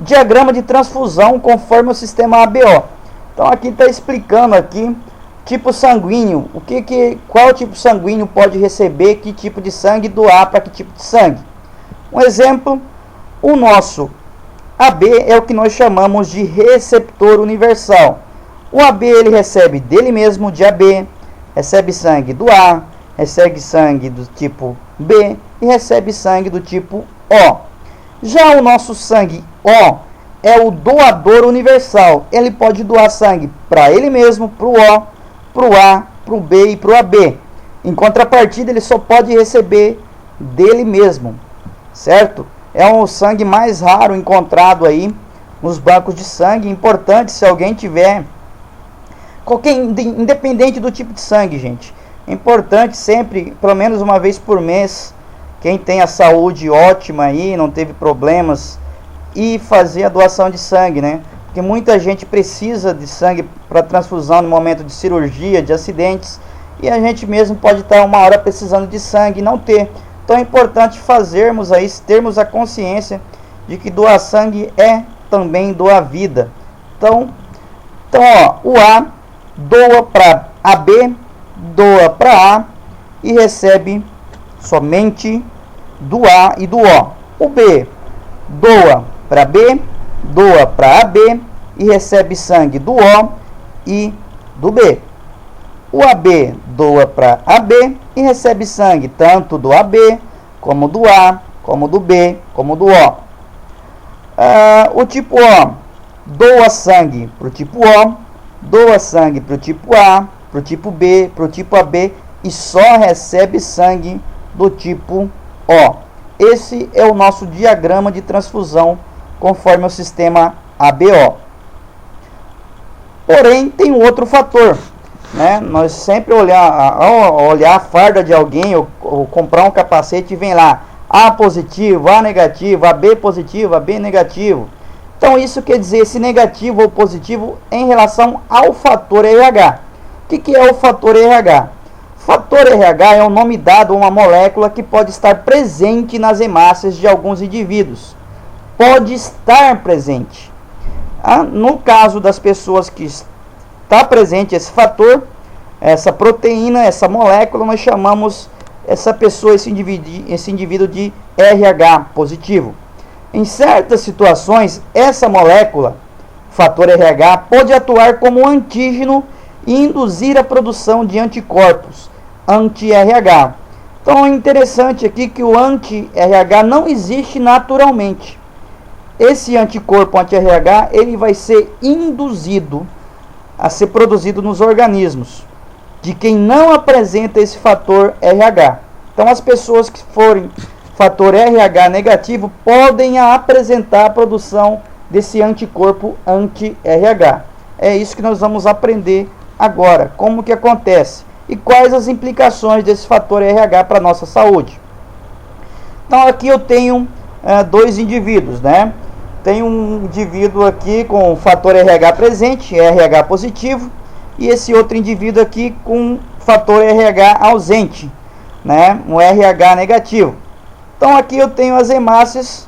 Diagrama de transfusão conforme o sistema ABO. Então aqui está explicando aqui tipo sanguíneo, qual tipo sanguíneo pode receber que tipo de sangue, doar para que tipo de sangue. Um exemplo, o nosso AB é o que nós chamamos de receptor universal. O AB ele recebe dele mesmo, de AB, recebe sangue do A, recebe sangue do tipo B e recebe sangue do tipo O. Já o nosso sangue O é o doador universal. Ele pode doar sangue para ele mesmo, para o O, para o A, para o B e para o AB. Em contrapartida, ele só pode receber dele mesmo, certo? É um sangue mais raro encontrado aí nos bancos de sangue. Importante, se alguém tiver independente do tipo de sangue, gente, é importante sempre, pelo menos uma vez por mês, quem tem a saúde ótima aí, não teve problemas, e fazer a doação de sangue, né? Porque muita gente precisa de sangue para transfusão no momento de cirurgia, de acidentes, e a gente mesmo pode estar uma hora precisando de sangue e não ter. Então é importante fazermos aí, termos a consciência de que doar sangue é também doar vida. Então ó, o A doa para a B, doa para A e recebe somente do A e do O. O B doa para B, doa para AB e recebe sangue do O e do B. O AB doa para AB e recebe sangue tanto do AB, como do A, como do B, como do O. O tipo O doa sangue para o tipo O, doa sangue para o tipo A, para o tipo B, para o tipo AB e só recebe sangue do tipo O. Esse é o nosso diagrama de transfusão conforme o sistema ABO. Porém, tem um outro fator, né? Nós sempre olhar a farda de alguém ou comprar um capacete e vem lá A positivo, A negativo, AB positivo, AB negativo. Então isso quer dizer esse negativo ou positivo em relação ao fator RH. O que é o fator RH? Fator RH é o nome dado a uma molécula que pode estar presente nas hemácias de alguns indivíduos. Pode estar presente. No caso das pessoas que está presente esse fator, essa proteína, essa molécula, nós chamamos essa pessoa, esse indivíduo de RH positivo. Em certas situações, essa molécula, fator RH, pode atuar como antígeno e induzir a produção de anticorpos anti-RH. Então é interessante aqui que o anti-RH não existe naturalmente. Esse anticorpo anti-RH, ele vai ser induzido a ser produzido nos organismos de quem não apresenta esse fator RH. Então as pessoas que forem fator RH negativo podem apresentar a produção desse anticorpo anti-RH. É isso que nós vamos aprender agora, como que acontece e quais as implicações desse fator RH para a nossa saúde. Então aqui eu tenho dois indivíduos, né? Tem um indivíduo aqui com o fator RH presente, RH positivo, e esse outro indivíduo aqui com fator RH ausente, né? Um RH negativo. Então aqui eu tenho as hemácias,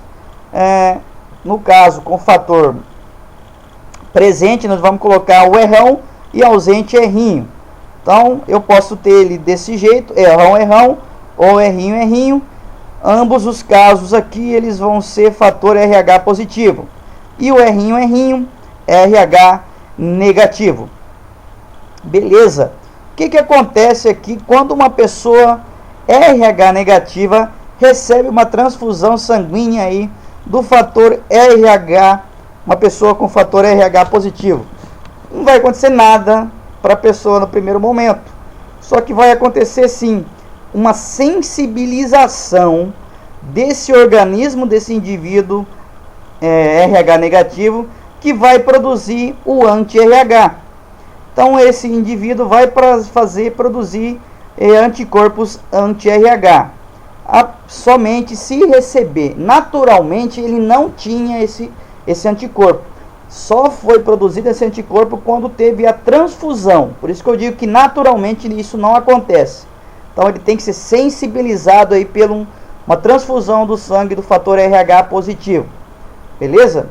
no caso com fator presente, nós vamos colocar o Rão e ausente Rinho. Então eu posso ter ele desse jeito, Rão, ou Rinho. Ambos os casos aqui eles vão ser fator RH positivo. E o Rinho, RH negativo. Beleza. O que acontece aqui quando uma pessoa RH negativa recebe uma transfusão sanguínea aí do fator RH, uma pessoa com fator RH positivo? Não vai acontecer nada para a pessoa no primeiro momento. Só que vai acontecer sim uma sensibilização desse organismo, desse indivíduo RH negativo, que vai produzir o anti-RH. Então esse indivíduo vai produzir anticorpos anti-RH. Somente se receber. Naturalmente ele não tinha esse anticorpo. Só foi produzido esse anticorpo quando teve a transfusão. Por isso que eu digo que naturalmente isso não acontece. Então ele tem que ser sensibilizado aí por uma transfusão do sangue do fator RH positivo. Beleza?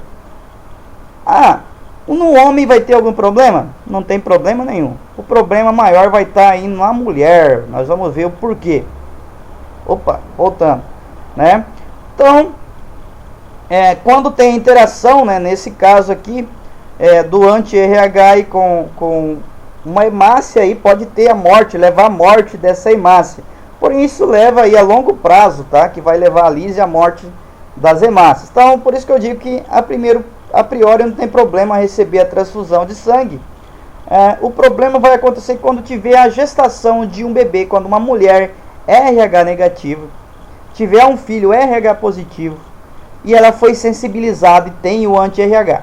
No homem vai ter algum problema? Não tem problema nenhum. O problema maior vai estar aí na mulher. Nós vamos ver o porquê. Opa, voltando, né? Então, quando tem interação, né, nesse caso aqui, do anti-RH com uma hemácia, aí pode ter a morte, levar à morte dessa hemácia. Porém, isso leva aí a longo prazo, tá? Que vai levar a lise à morte das hemácias. Então, por isso que eu digo que a priori não tem problema receber a transfusão de sangue. O problema vai acontecer quando tiver a gestação de um bebê, quando uma mulher RH negativa tiver um filho RH positivo e ela foi sensibilizada e tem o anti-RH.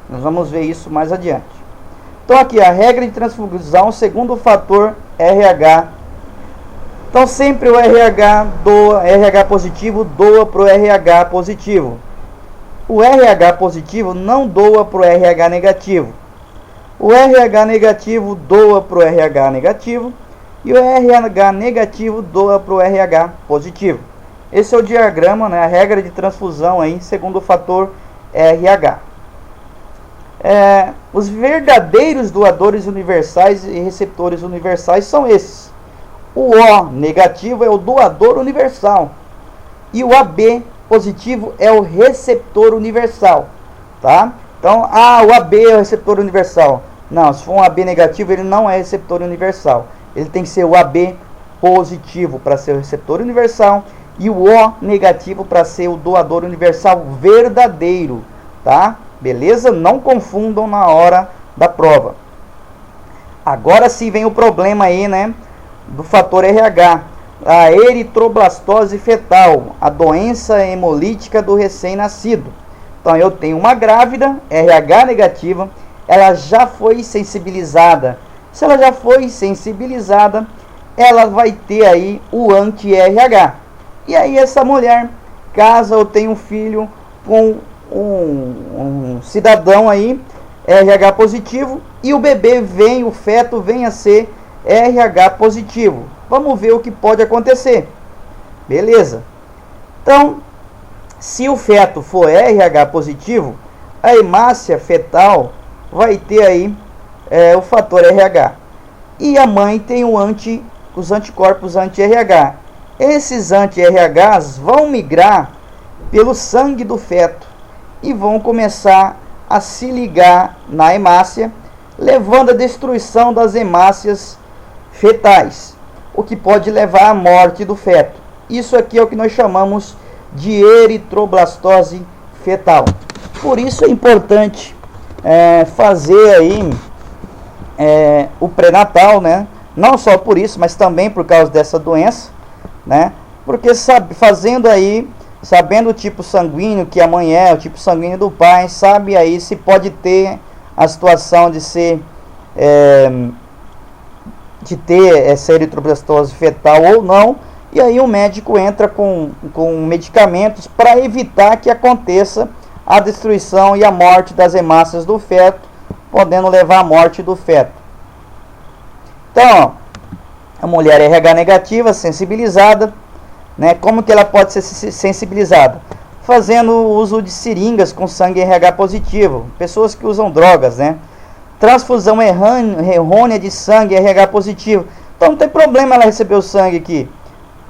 Nós vamos ver isso mais adiante. Então aqui a regra de transfusão segundo o fator RH. Então sempre o RH positivo doa para o RH positivo. O RH positivo não doa para o RH negativo. O RH negativo doa para o RH negativo. E o RH negativo doa para o RH positivo. Esse é o diagrama, né, a regra de transfusão aí, segundo o fator RH. Os verdadeiros doadores universais e receptores universais são esses. O O negativo é o doador universal. E o AB positivo é o receptor universal. Tá? Então, o AB é o receptor universal. Não, se for um AB negativo, ele não é receptor universal. Ele tem que ser o AB positivo para ser o receptor universal e o O negativo para ser o doador universal verdadeiro, tá? Beleza? Não confundam na hora da prova. Agora sim vem o problema aí, né, do fator RH, a eritroblastose fetal, a doença hemolítica do recém-nascido. Então eu tenho uma grávida, RH negativa, ela já foi sensibilizada. Se ela já foi sensibilizada, ela vai ter aí o anti-RH. E aí essa mulher casa ou tem um filho com um cidadão aí, RH positivo, e o bebê o feto vem a ser RH positivo. Vamos ver o que pode acontecer. Beleza? Então, se o feto for RH positivo, a hemácia fetal vai ter aí o fator RH. E a mãe tem os anticorpos anti-RH. Esses anti-RHs vão migrar pelo sangue do feto e vão começar a se ligar na hemácia, levando à destruição das hemácias fetais, o que pode levar à morte do feto. Isso aqui é o que nós chamamos de eritroblastose fetal. Por isso é importante fazer aí o pré-natal, né? Não só por isso, mas também por causa dessa doença, né? Porque fazendo aí, sabendo o tipo sanguíneo que a mãe o tipo sanguíneo do pai, sabe aí se pode ter a situação de ter essa eritroblastose fetal ou não, e aí o médico entra com medicamentos para evitar que aconteça a destruição e a morte das hemácias do feto, podendo levar à morte do feto. Então, a mulher RH negativa, sensibilizada, né? Como que ela pode ser sensibilizada? Fazendo uso de seringas com sangue RH positivo, pessoas que usam drogas, né? Transfusão errônea de sangue RH positivo. Então não tem problema ela receber o sangue aqui.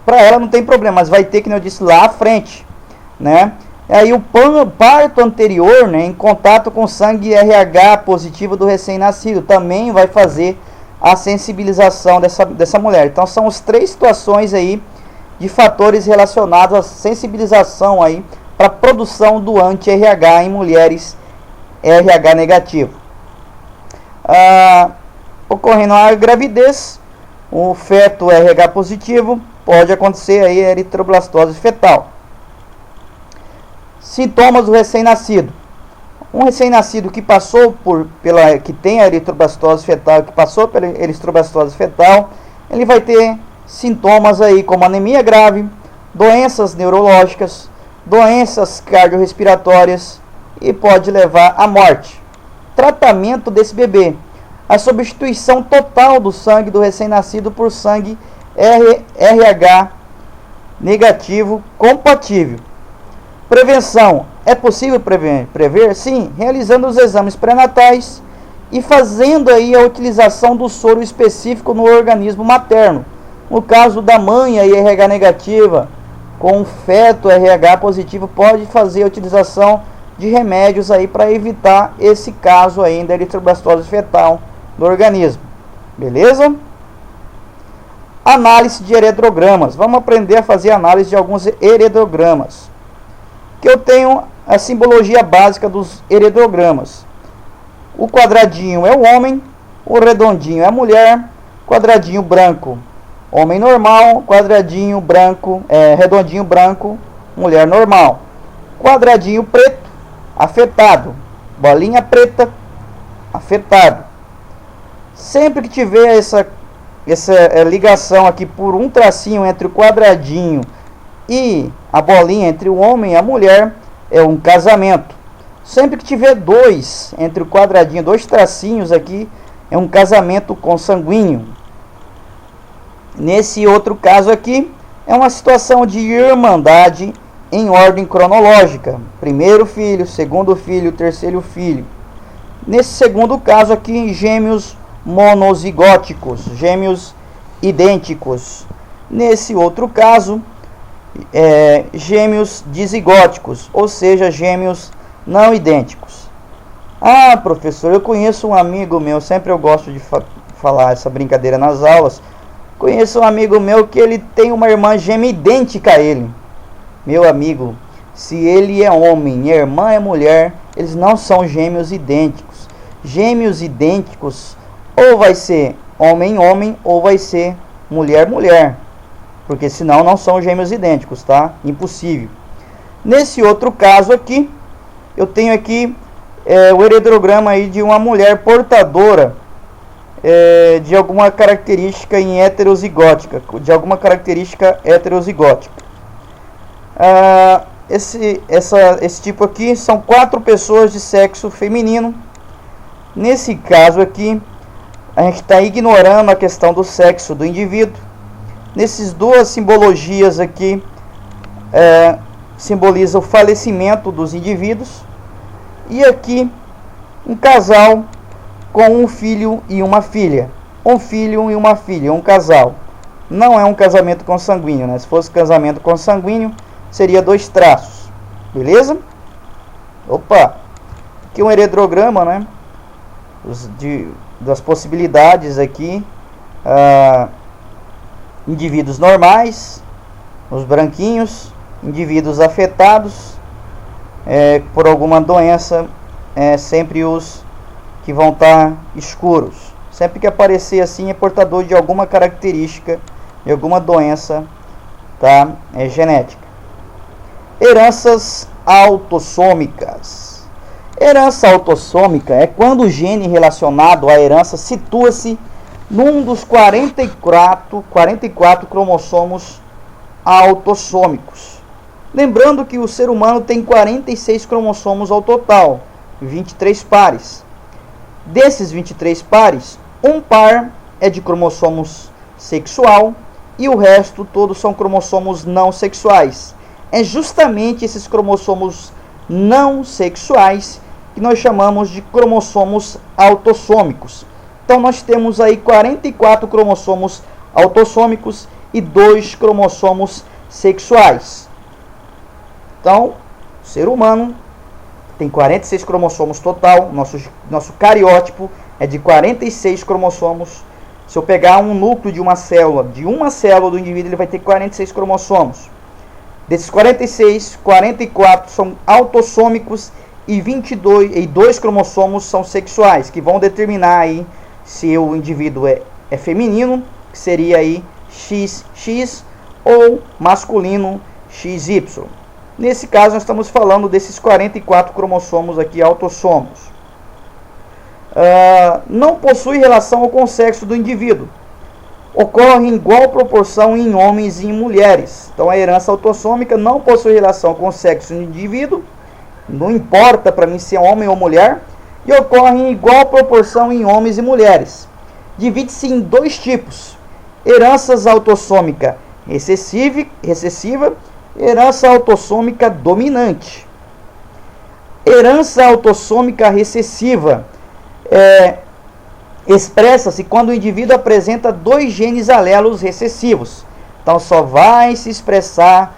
Para ela não tem problema, mas vai ter, que eu disse lá à frente, né? Aí o parto anterior, né, em contato com sangue RH positivo do recém-nascido, também vai fazer a sensibilização dessa mulher. Então são as 3 situações aí de fatores relacionados à sensibilização aí para a produção do anti-RH em mulheres RH negativo. Ocorrendo a gravidez, o feto RH positivo, pode acontecer aí a eritroblastose fetal. Sintomas do recém-nascido. Um recém-nascido que passou que tem a eritroblastose fetal, que passou pela eritroblastose fetal, ele vai ter sintomas aí como anemia grave, doenças neurológicas, doenças cardiorrespiratórias e pode levar à morte. Tratamento desse bebê: a substituição total do sangue do recém-nascido por sangue RH negativo compatível. Prevenção: é possível prever? Sim, realizando os exames pré-natais e fazendo aí a utilização do soro específico no organismo materno. No caso da mãe aí RH negativa, com feto RH positivo, pode fazer a utilização de remédios aí para evitar esse caso aí da eritroblastose fetal no organismo. Beleza? Análise de heredogramas. Vamos aprender a fazer análise de alguns heredogramas. Que eu tenho a simbologia básica dos heredogramas. O quadradinho é o homem, o redondinho é a mulher, quadradinho branco Homem normal, quadradinho branco, redondinho branco, mulher normal. Quadradinho preto, afetado. Bolinha preta, afetado. Sempre que tiver essa ligação aqui por um tracinho entre o quadradinho e a bolinha entre o homem e a mulher, é um casamento. Sempre que tiver dois entre o quadradinho, dois tracinhos aqui, é um casamento consanguíneo. Nesse outro caso aqui, é uma situação de irmandade em ordem cronológica. Primeiro filho, segundo filho, terceiro filho. Nesse segundo caso aqui, gêmeos monozigóticos, gêmeos idênticos. Nesse outro caso, gêmeos dizigóticos, ou seja, gêmeos não idênticos. Ah, professor, eu conheço um amigo meu, sempre eu gosto de falar essa brincadeira nas aulas. Conheço um amigo meu que ele tem uma irmã gêmea idêntica a ele. Meu amigo, se ele é homem e a irmã é mulher, eles não são gêmeos idênticos. Gêmeos idênticos ou vai ser homem-homem ou vai ser mulher-mulher. Porque senão não são gêmeos idênticos, tá? Impossível. Nesse outro caso aqui, eu tenho aqui o heredograma aí de uma mulher portadora de alguma característica heterozigótica. Esse tipo aqui são 4 pessoas de sexo feminino. Nesse caso aqui, a gente está ignorando a questão do sexo do indivíduo. Nessas duas simbologias aqui, simboliza o falecimento dos indivíduos. E aqui, um casal com um filho e uma filha. Um filho e uma filha, um casal. Não é um casamento consanguíneo, né? Se fosse casamento consanguíneo, seria 2 traços. Beleza? Opa! Aqui um heredograma, né? Das possibilidades aqui. Indivíduos normais, os branquinhos. Indivíduos afetados por alguma doença, sempre os que vão estar escuros. Sempre que aparecer assim é portador de alguma característica, de alguma doença, tá? Genética. Heranças autossômicas. Herança autossômica é quando o gene relacionado à herança situa-se num dos 44 cromossomos autossômicos. Lembrando que o ser humano tem 46 cromossomos ao total, 23 pares. Desses 23 pares, um par é de cromossomos sexual e o resto todos são cromossomos não sexuais. É justamente esses cromossomos não sexuais que nós chamamos de cromossomos autossômicos. Então nós temos aí 44 cromossomos autossômicos e 2 cromossomos sexuais. Então, o ser humano tem 46 cromossomos total. Nosso cariótipo é de 46 cromossomos. Se eu pegar um núcleo de uma célula do indivíduo, ele vai ter 46 cromossomos. Desses 46, 44 são autossômicos e 2 cromossomos são sexuais, que vão determinar aí se o indivíduo é feminino, que seria aí XX, ou masculino, XY. Nesse caso, nós estamos falando desses 44 cromossomos aqui, autossomos. Não possui relação com o sexo do indivíduo. Ocorre em igual proporção em homens e em mulheres. Então, a herança autossômica não possui relação com o sexo do indivíduo. Não importa para mim se é homem ou mulher. E ocorre em igual proporção em homens e mulheres. Divide-se em 2 tipos. Heranças autossômica recessiva. Herança autossômica dominante. Herança autossômica recessiva expressa-se quando o indivíduo apresenta 2 genes alelos recessivos. Então só vai se expressar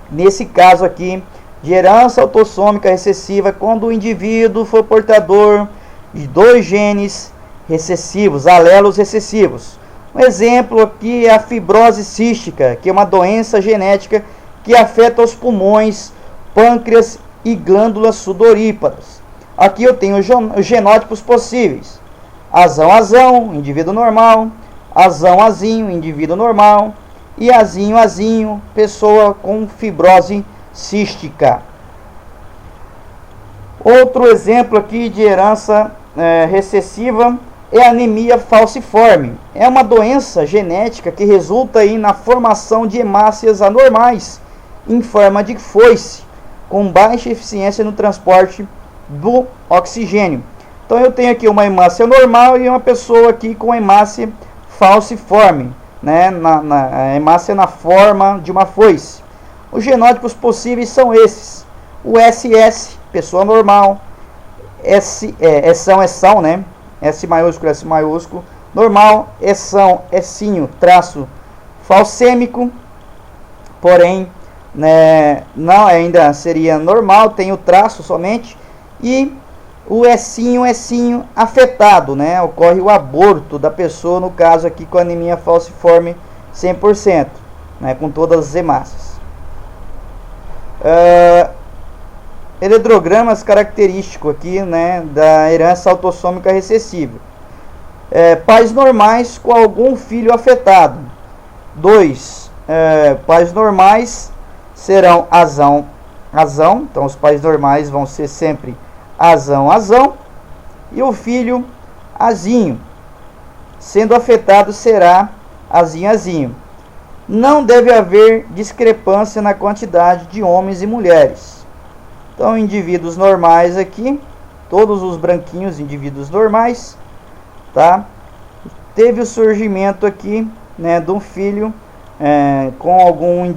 nesse caso aqui de herança autossômica recessiva quando o indivíduo for portador de 2 genes recessivos, alelos recessivos. Um exemplo aqui é a fibrose cística, que é uma doença genética que afeta os pulmões, pâncreas e glândulas sudoríparas. Aqui eu tenho os genótipos possíveis. Azão, indivíduo normal. azão, azinho, indivíduo normal, e azinho, azinho, pessoa com fibrose cística. Outro exemplo aqui de herança recessiva é a anemia falciforme. É uma doença genética que resulta aí na formação de hemácias anormais em forma de foice, com baixa eficiência no transporte do oxigênio. Então eu tenho aqui uma hemácia normal e uma pessoa aqui com hemácia falciforme, né? A hemácia na forma de uma foice. Os genótipos possíveis são esses: o SS, pessoa normal, São, né? S maiúsculo, normal, Sinho, traço falcêmico, porém, né, não, ainda seria normal, tem o traço somente, e o Sinho afetado, né? Ocorre o aborto da pessoa, no caso aqui com anemia falciforme 100%, né, com todas as hemácias. Heredogramas característico aqui, né, da herança autossômica recessiva. Pais normais com algum filho afetado. 2. Pais normais serão azão. Então os pais normais vão ser sempre azão. E o filho azinho. Sendo afetado será azinho. Não deve haver discrepância na quantidade de homens e mulheres. Então, indivíduos normais aqui, todos os branquinhos, indivíduos normais, tá? Teve o surgimento aqui, né, de um filho com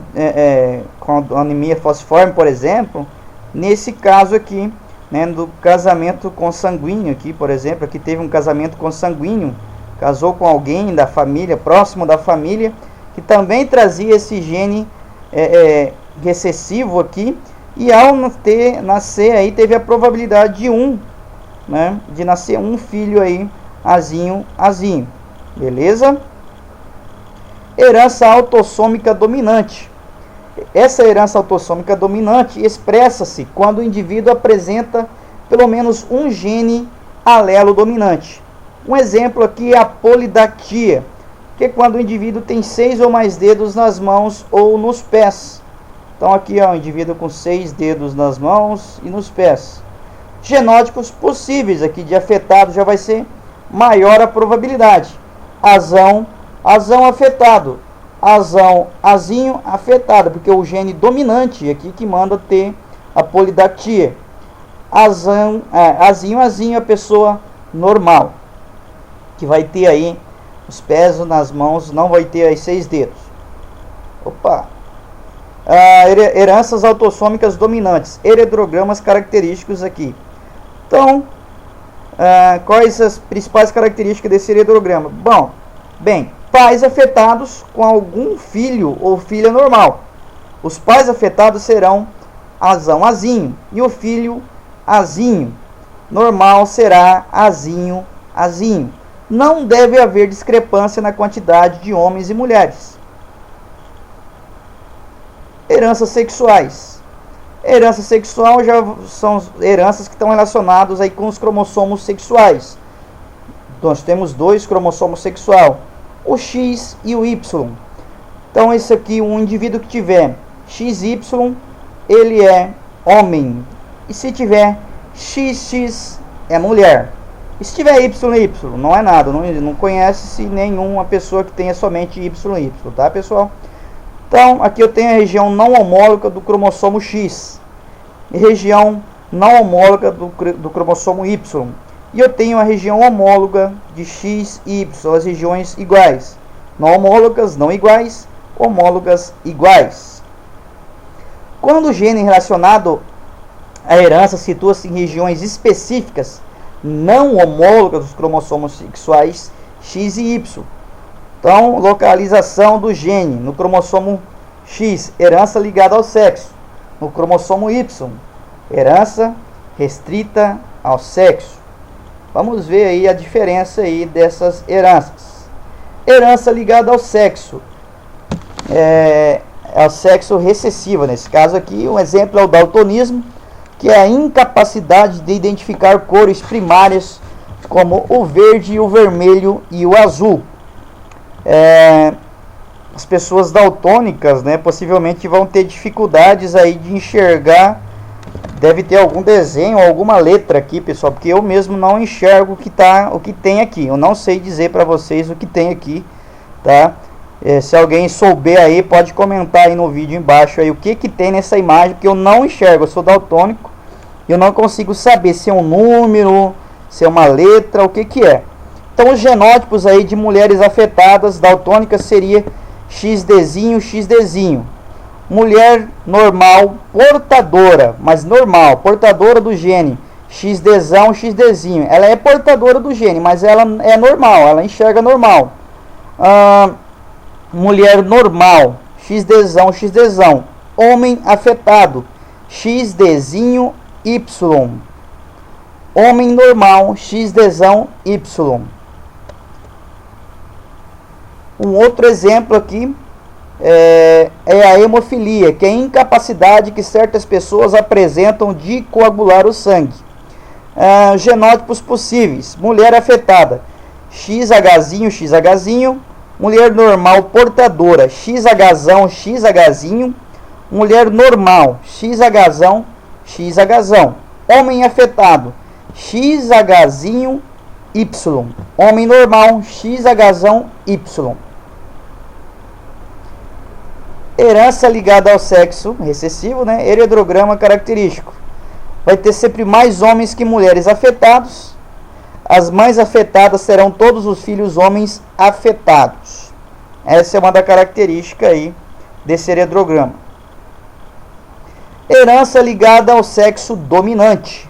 anemia falciforme, por exemplo. Nesse caso aqui, né, do casamento consanguíneo aqui, por exemplo, aqui teve um casamento consanguíneo, casou com alguém da família, próximo da família, que também trazia esse gene recessivo aqui. E ao nascer aí, teve a probabilidade de nascer um filho aí, azinho. Beleza? Herança autossômica dominante. Essa herança autossômica dominante expressa-se quando o indivíduo apresenta pelo menos um gene alelo dominante. Um exemplo aqui é a polidactia, que é quando o indivíduo tem 6 ou mais dedos nas mãos ou nos pés. Então aqui é um indivíduo com 6 dedos nas mãos e nos pés. Genótipos possíveis aqui de afetado já vai ser maior a probabilidade. Azão afetado. Azinho afetado, porque é o gene dominante aqui que manda ter a polidactia. Azinho, a pessoa normal, que vai ter aí os pés nas mãos, não vai ter aí 6 dedos. Heranças autossômicas dominantes, heredogramas característicos aqui. Então, quais as principais características desse heredograma? Pais afetados com algum filho ou filha normal. Os pais afetados serão azinho, e o filho azinho normal será azinho. Não deve haver discrepância na quantidade de homens e mulheres. Heranças sexuais. Herança sexual já são heranças que estão relacionadas aí com os cromossomos sexuais. Nós temos 2 cromossomos sexuais, o X e o Y. Então esse aqui, um indivíduo que tiver XY, ele é homem. E se tiver XX, é mulher. E se tiver YY, não é nada. Não conhece-se nenhuma pessoa que tenha somente YY, tá, pessoal? Então, aqui eu tenho a região não homóloga do cromossomo X e região não homóloga do cromossomo Y. E eu tenho a região homóloga de X e Y, as regiões iguais. Não homólogas, não iguais, homólogas, iguais. Quando o gene relacionado à herança situa-se em regiões específicas, não homólogas dos cromossomos sexuais X e Y. Então, localização do gene no cromossomo X, herança ligada ao sexo. No cromossomo Y, herança restrita ao sexo. Vamos ver aí a diferença aí dessas heranças. Herança ligada ao sexo. É o sexo recessivo. Nesse caso aqui, um exemplo é o daltonismo, que é a incapacidade de identificar cores primárias como o verde, o vermelho e o azul. as pessoas daltônicas, né, possivelmente vão ter dificuldades aí de enxergar. Deve ter algum desenho, alguma letra aqui, pessoal, porque eu mesmo não enxergo o que tem aqui. Eu não sei dizer para vocês o que tem aqui, tá? Se alguém souber aí, pode comentar aí no vídeo embaixo aí o que tem nessa imagem, porque eu não enxergo. Eu sou daltônico e eu não consigo saber se é um número, se é uma letra, o que é. Então os genótipos aí de mulheres afetadas daltônicas seria XDzinho, XDzinho. Mulher normal, portadora, mas normal, portadora do gene XDzão, XDzinho. Ela é portadora do gene, mas ela é normal, ela enxerga normal. Mulher normal, XDzão, XDzão. Homem afetado, XDzinho, Y. Homem normal, XDzão, Y. Um outro exemplo aqui é a hemofilia, que é a incapacidade que certas pessoas apresentam de coagular o sangue. Genótipos possíveis: mulher afetada, XHzinho, XHzinho. Mulher normal portadora, XHzão, XHzinho. Mulher normal, XHzão, XHzão. Homem afetado, XHzinho, Y. Homem normal, XHzão, Y. Herança ligada ao sexo recessivo, né? Heredograma característico. Vai ter sempre mais homens que mulheres afetados. As mães afetadas terão todos os filhos homens afetados. Essa é uma da característica aí desse heredograma. Herança ligada ao sexo dominante.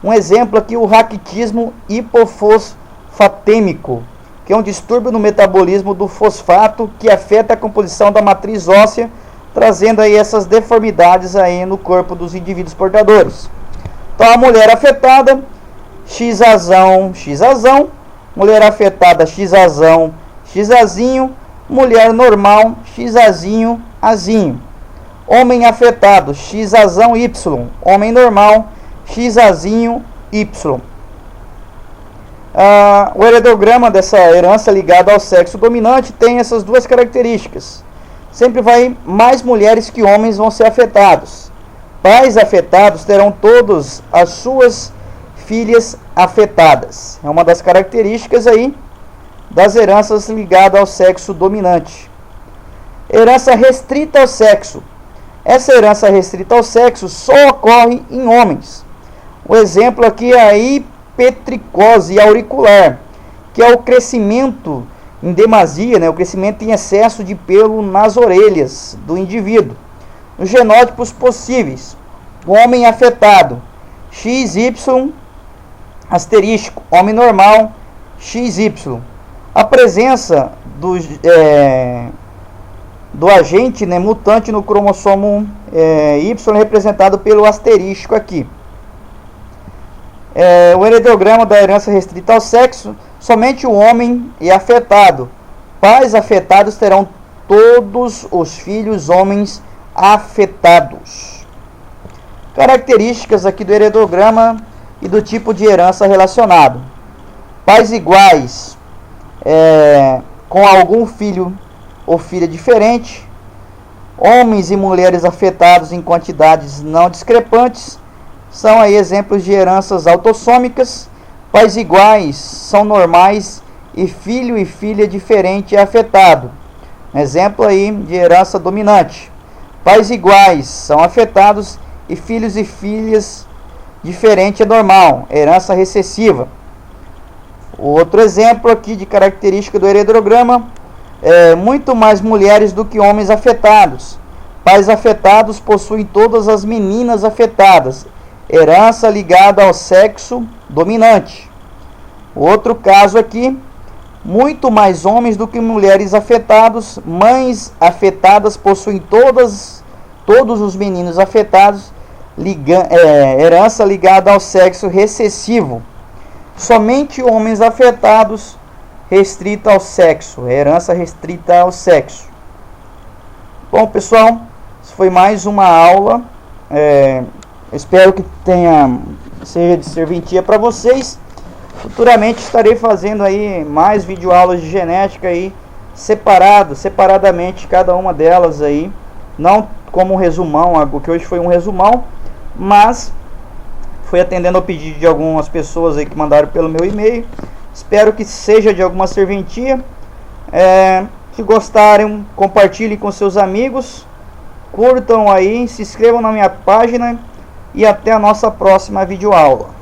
Um exemplo aqui, o raquitismo hipofosfatêmico, que é um distúrbio no metabolismo do fosfato que afeta a composição da matriz óssea, trazendo aí essas deformidades aí no corpo dos indivíduos portadores. Então a mulher afetada, XAzão, XAzão. Mulher afetada, XAzão, XAzinho. Mulher normal, XAzinho, Azinho. Homem afetado, XAzão, Y. Homem normal, XAzinho, Y. O heredograma dessa herança ligada ao sexo dominante tem essas duas características. Sempre vai mais mulheres que homens vão ser afetados. Pais afetados terão todas as suas filhas afetadas. É uma das características aí das heranças ligadas ao sexo dominante. Herança restrita ao sexo. Essa herança restrita ao sexo só ocorre em homens. O exemplo aqui é a hipertricose auricular, que é o crescimento em demasia, né, o crescimento em excesso de pelo nas orelhas do indivíduo. Os genótipos possíveis: homem afetado, XY asterisco, homem normal, XY. A presença do agente, né, mutante no cromossomo Y, representado pelo asterisco aqui. O heredograma da herança restrita ao sexo, somente o homem é afetado. Pais afetados terão todos os filhos homens afetados. Características aqui do heredograma e do tipo de herança relacionado: pais iguais com algum filho ou filha diferente, homens e mulheres afetados em quantidades não discrepantes, são aí exemplos de heranças autossômicas. Pais iguais são normais e filho e filha diferente é afetado. Exemplo aí de herança dominante. Pais iguais são afetados e filhos e filhas diferente é normal, herança recessiva. Outro exemplo aqui de característica do heredograma: muito mais mulheres do que homens afetados. Pais afetados possuem todas as meninas afetadas, herança ligada ao sexo dominante. Outro caso aqui: muito mais homens do que mulheres afetados. Mães afetadas possuem todos os meninos afetados, herança ligada ao sexo recessivo. Somente homens afetados, restrita ao sexo, herança restrita ao sexo. Bom, pessoal, isso foi mais uma aula. Espero que seja de serventia para vocês. Futuramente estarei fazendo aí mais videoaulas de genética aí separadamente cada uma delas aí, não como um resumão, algo que hoje foi um resumão, mas fui atendendo ao pedido de algumas pessoas aí que mandaram pelo meu e-mail. Espero que seja de alguma serventia. Se gostarem, compartilhem com seus amigos, curtam aí, se inscrevam na minha página e até a nossa próxima videoaula.